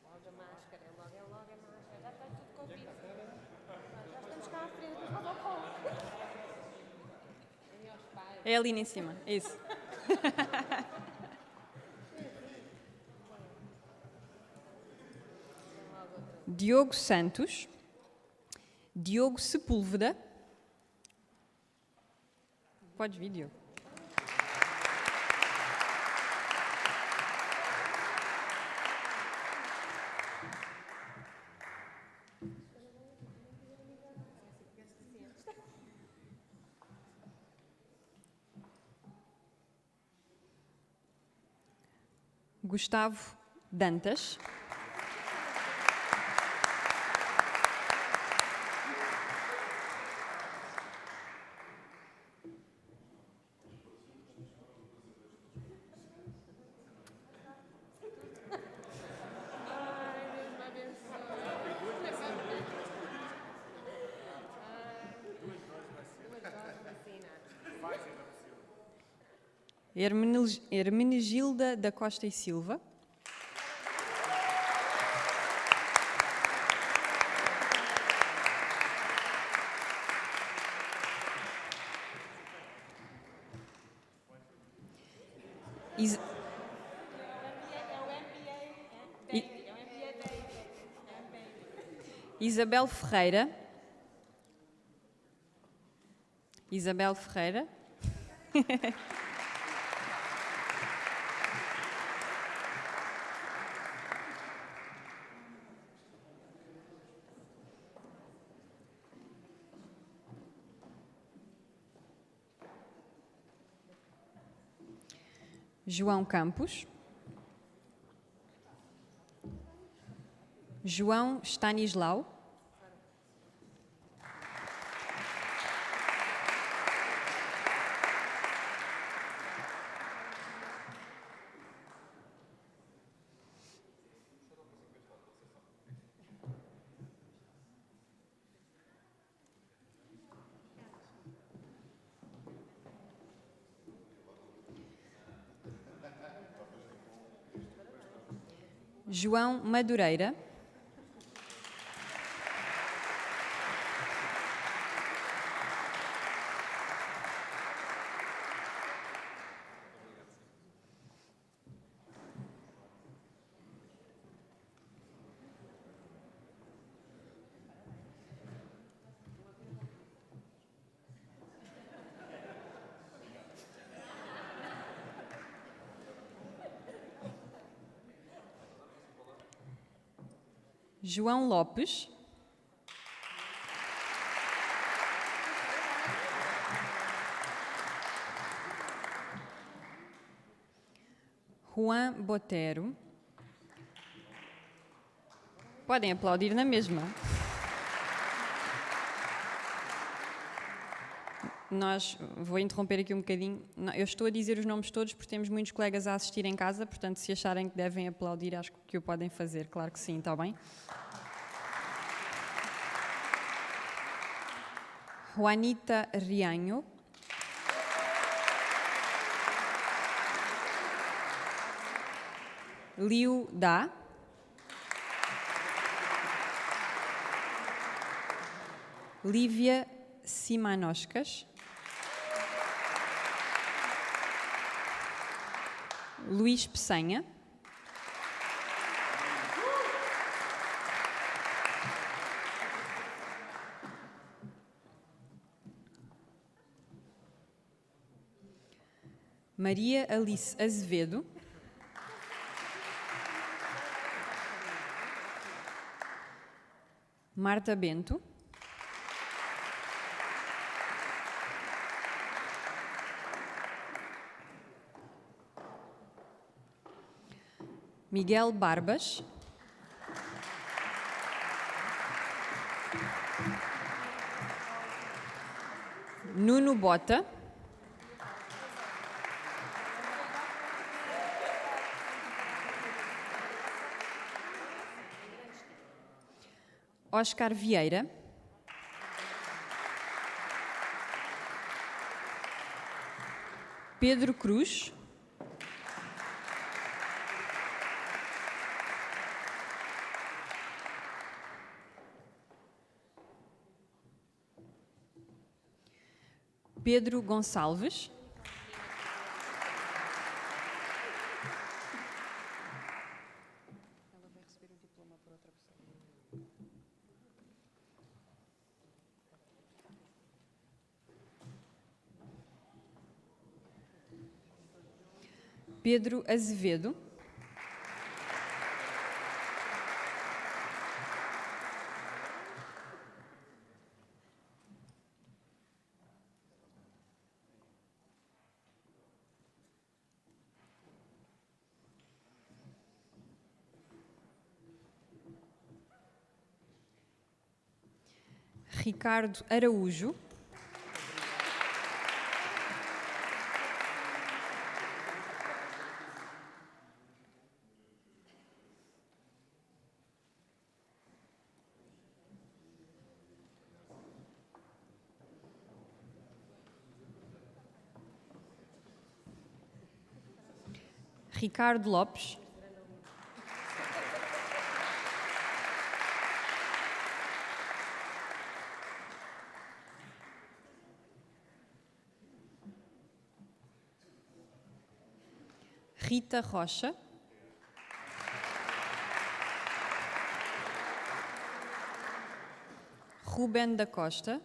Logo a máscara, logo a máscara. Já está tudo combinado. Já estamos cá à frente. É ali em cima, isso. Diogo Santos, Diogo Sepúlveda. Podes vir, Diogo. Gustavo Dantas. Hermenegilda da Costa e Silva. Isabel Ferreira. Isabel Ferreira. João Campos. João Stanislau. João Madureira. João Lopes. Juan Botero. Podem aplaudir na mesma. Vou interromper aqui um bocadinho. Eu estou a dizer os nomes todos porque temos muitos colegas a assistir em casa, portanto, se acharem que devem aplaudir, acho que o podem fazer. Claro que sim, está bem? Juanita Rianho. Liu Da. Lívia Simanoscas. Luís Peçanha. Maria Alice Azevedo. Marta Bento. Miguel Barbas. Nuno Bota. Oscar Vieira. Pedro Cruz. Pedro Gonçalves. Pedro Azevedo, Ricardo Araújo, Ricardo Lopes, Rita Rocha, Ruben da Costa,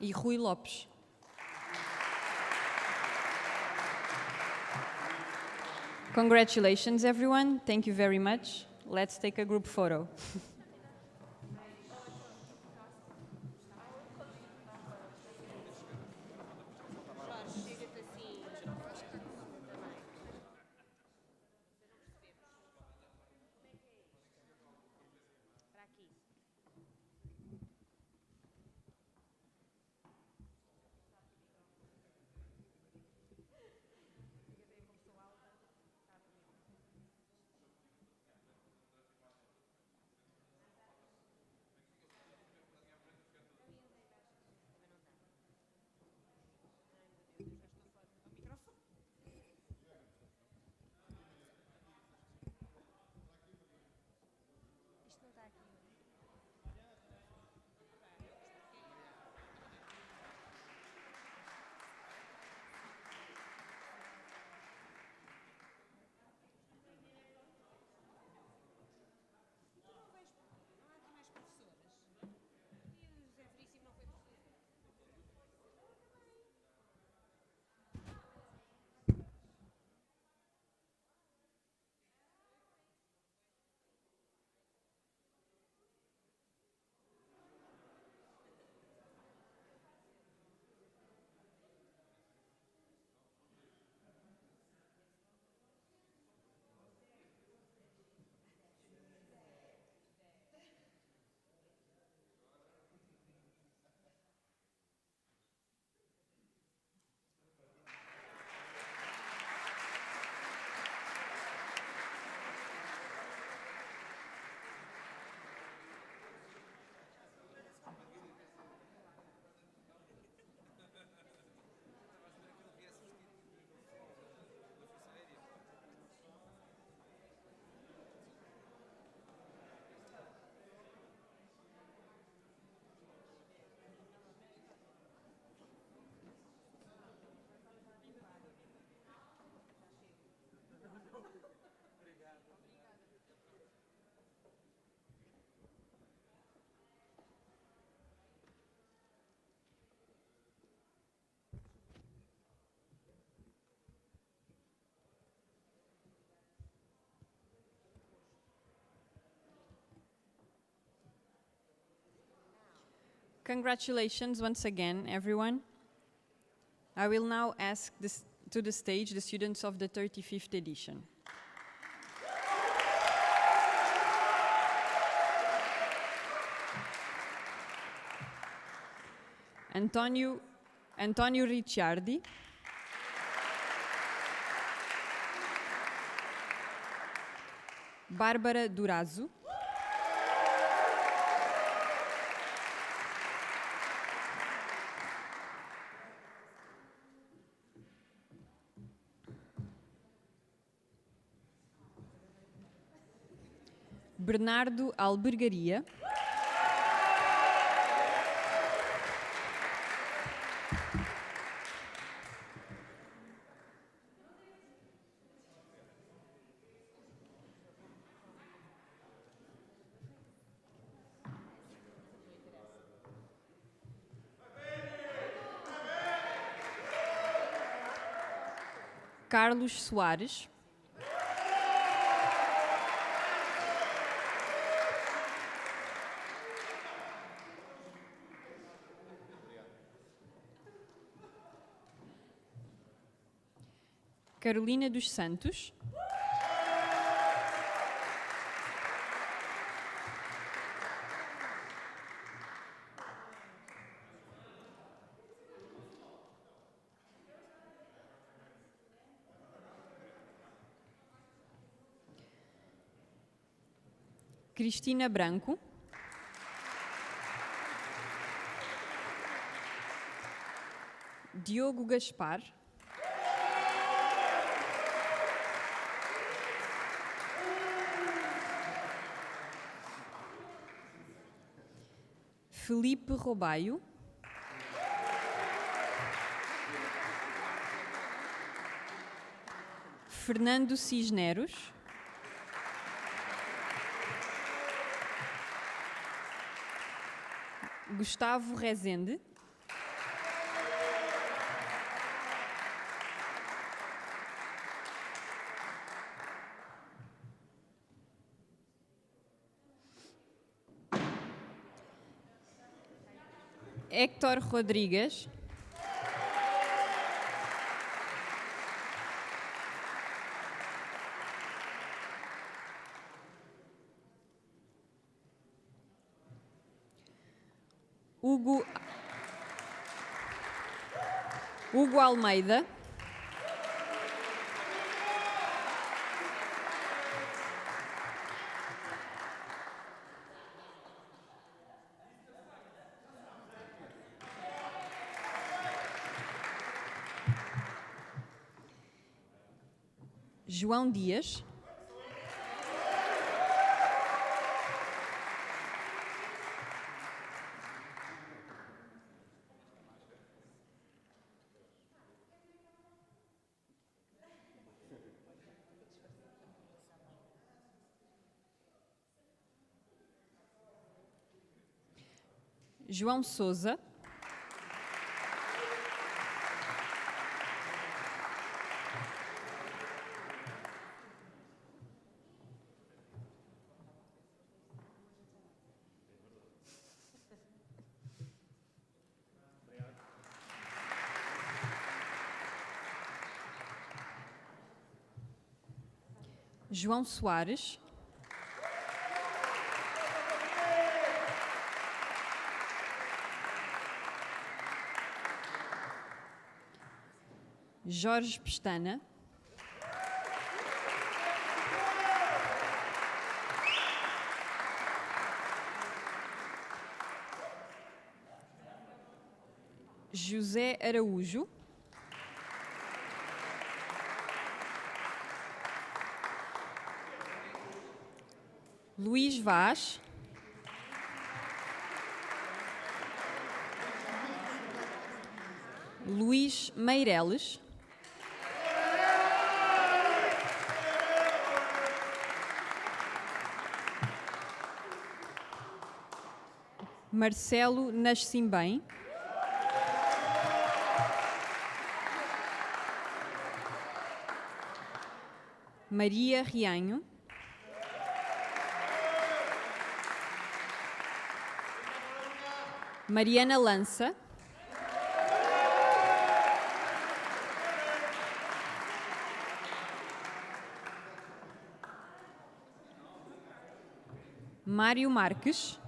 e Rui Lopes. Congratulations, everyone. Thank you very much. Let's take a group photo. Congratulations once again, everyone. I will now ask to the stage the students of the 35th edition. Antonio Ricciardi, Bárbara Durazo, Bernardo Albergaria, Carlos Soares, Carolina dos Santos, Cristina Branco, Diogo Gaspar, Felipe Robaio, Fernando Cisneros, Gustavo Rezende, Héctor Rodrigues, Hugo Almeida, João Dias, João Sousa, João Soares, Jorge Pestana, José Araújo, Luís Vaz, Luís Meireles, Marcelo Nascimbem, Maria Rianho, Mariana Lança, Mário Marques,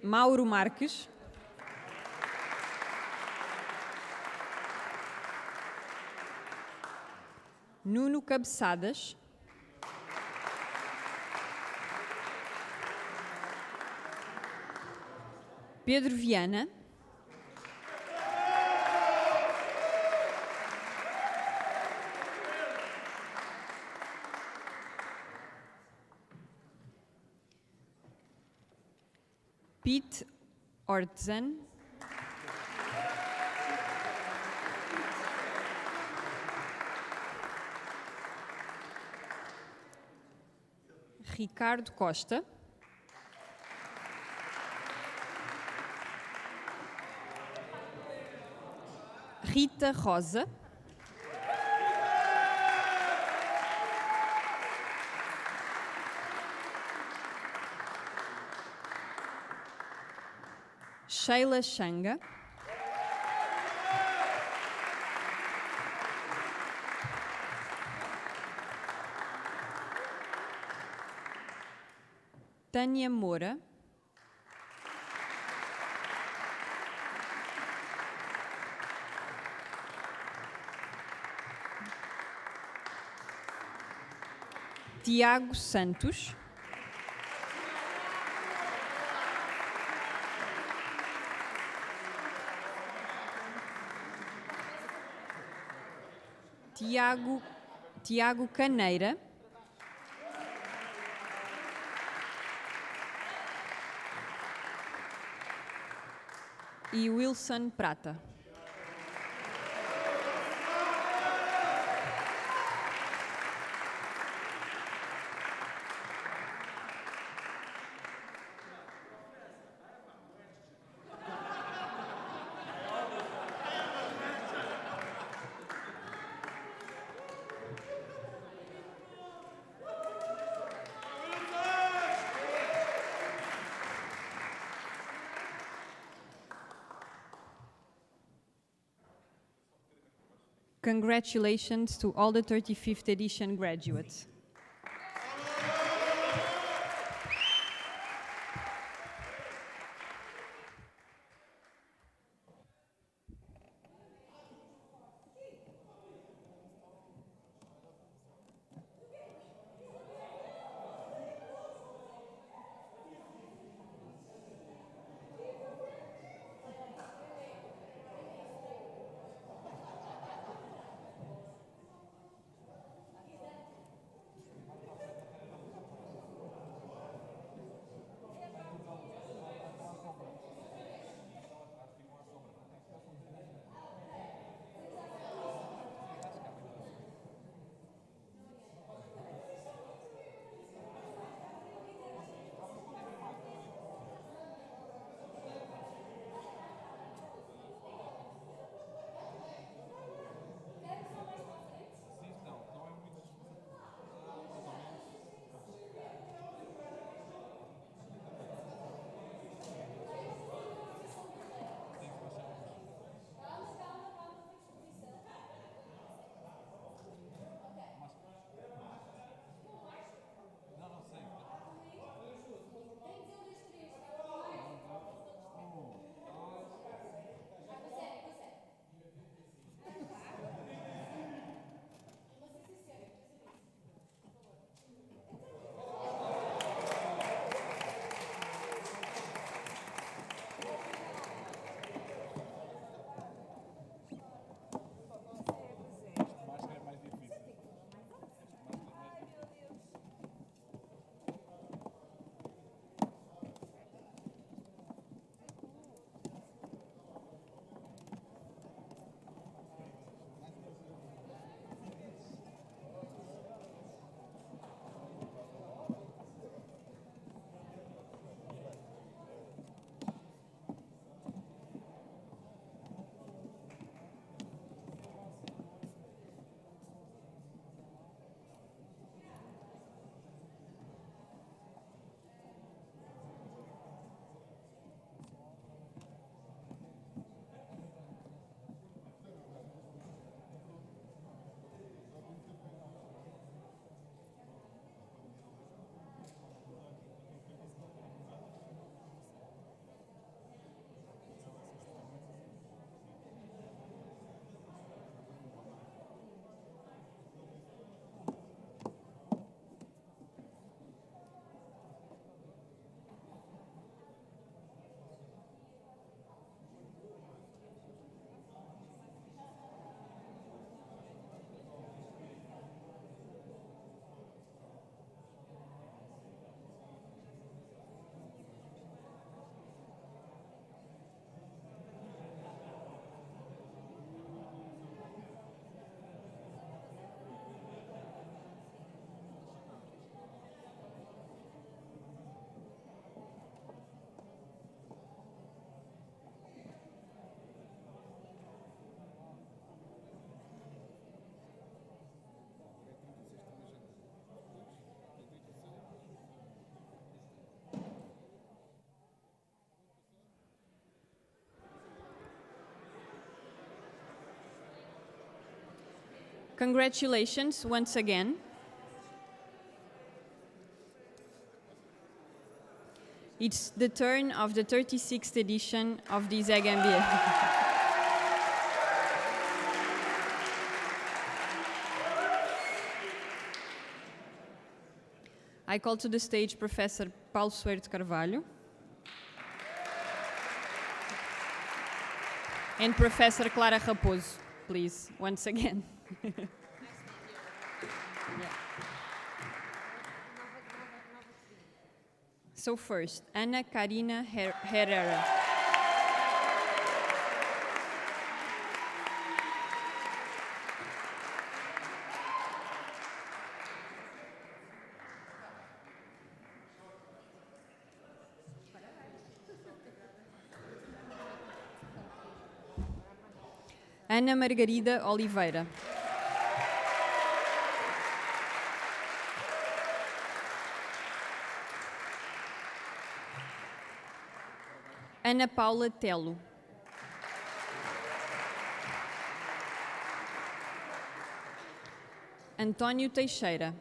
Mauro Marques, Nuno Cabeçadas, Pedro Viana, Pete Ortzan, Ricardo Costa, Rita Rosa. Sheila Xanga. Tânia Moura. Tiago Santos. Tiago Caneira. E Wilson Prata. Congratulations to all the 35th edition graduates. Congratulations once again. It's the turn of the 36th edition of the ISEG MBA. I call to the stage Professor Paulo Soeiro de Carvalho and Professor Clara Raposo, please, once again. So first, Ana Karina Herrera. Ana Margarida Oliveira. Ana Paula Telo. Antônio Teixeira.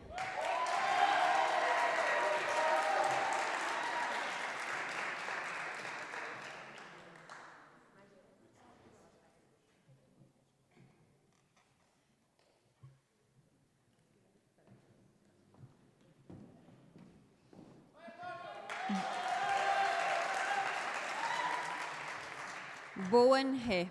Boan He.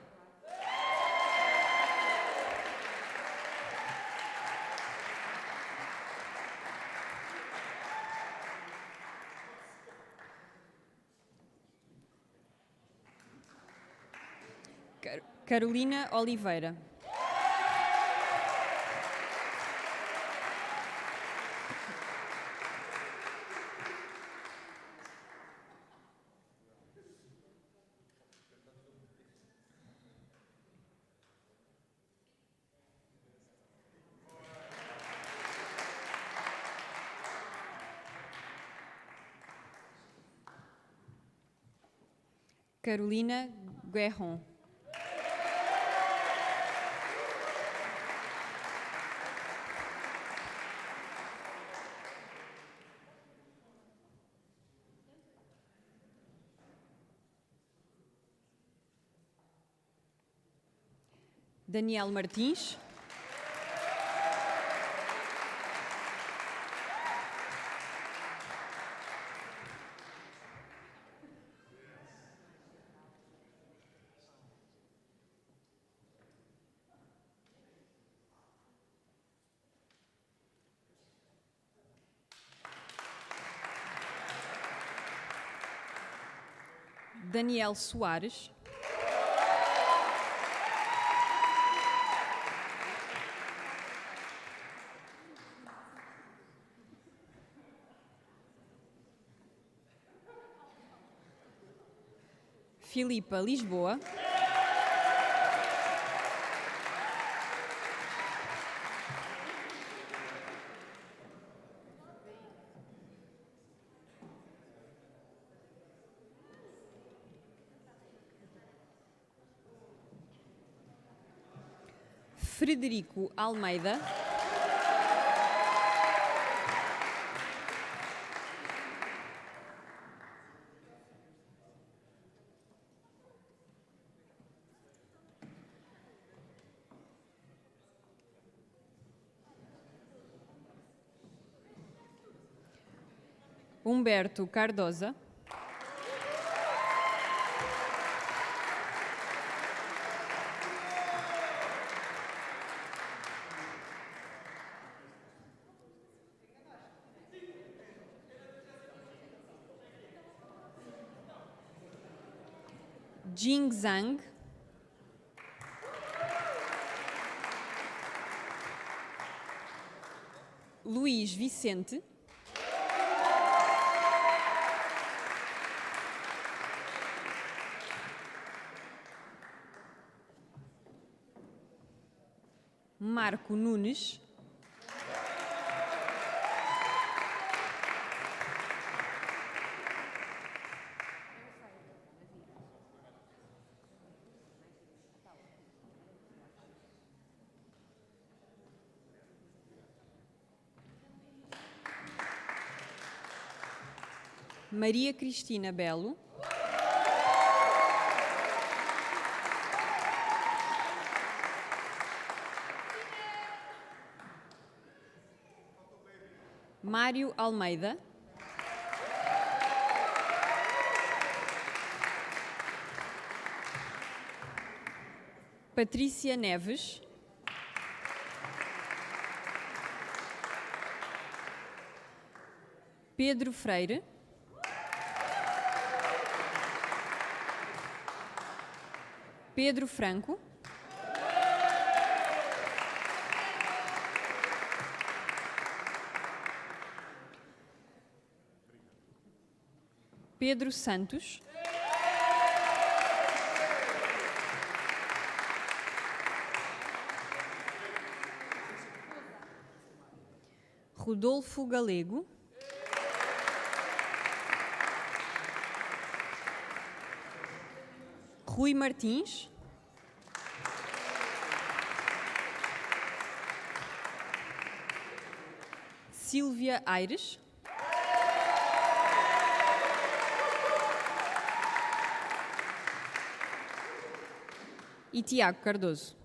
Carolina Oliveira. Carolina Guerron. Daniel Martins. Daniel Soares. Filipa Lisboa. Frederico Almeida. Humberto Cardosa. Jing Zhang. Luís Vicente. Marco Nunes. Maria Cristina Belo, Mário Almeida, Patrícia Neves, Pedro Freire, Pedro Franco, Pedro Santos, Rodolfo Galego, Rui Martins, Sílvia Aires, e Tiago Cardoso.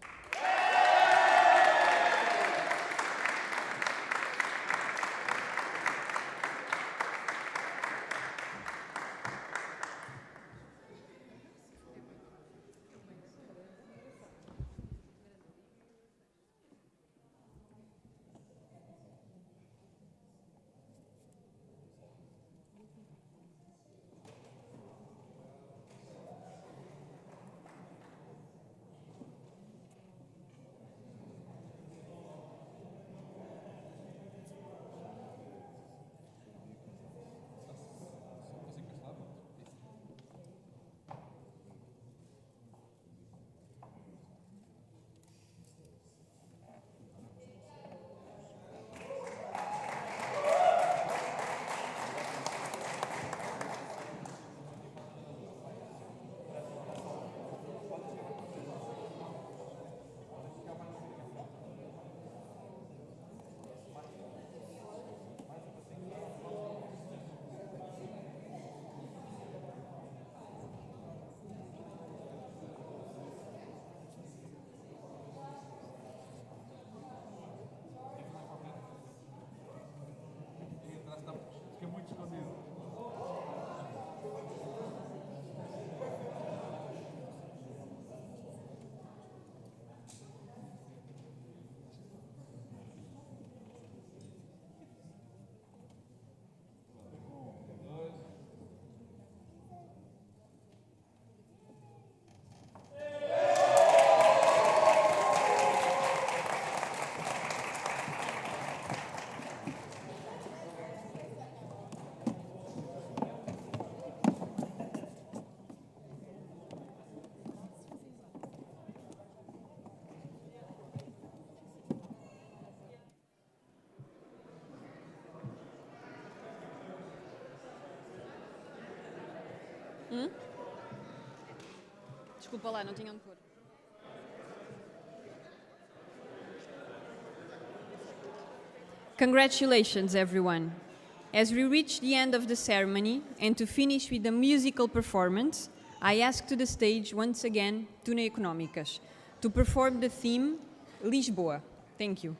Desculpa lá, não tinha onde pôr. Congratulations, everyone. As we reach the end of the ceremony, and to finish with a musical performance, I ask to the stage once again Tuna Económicas to perform the theme Lisboa. Thank you.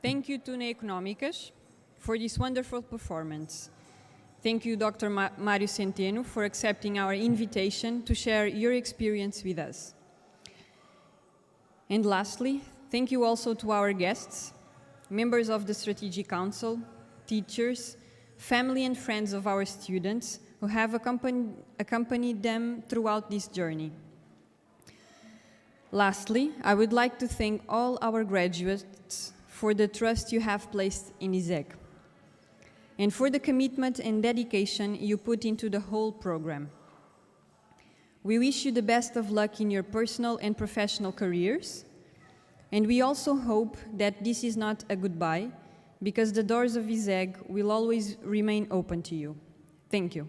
Thank you to Ne Económicas for this wonderful performance. Thank you, Dr. Mário Centeno, for accepting our invitation to share your experience with us. And lastly, thank you also to our guests, members of the Strategic Council, teachers, family and friends of our students who have accompanied them throughout this journey. Lastly, I would like to thank all our graduates for the trust you have placed in ISEG, and for the commitment and dedication you put into the whole program. We wish you the best of luck in your personal and professional careers, and we also hope that this is not a goodbye, because the doors of ISEG will always remain open to you. Thank you.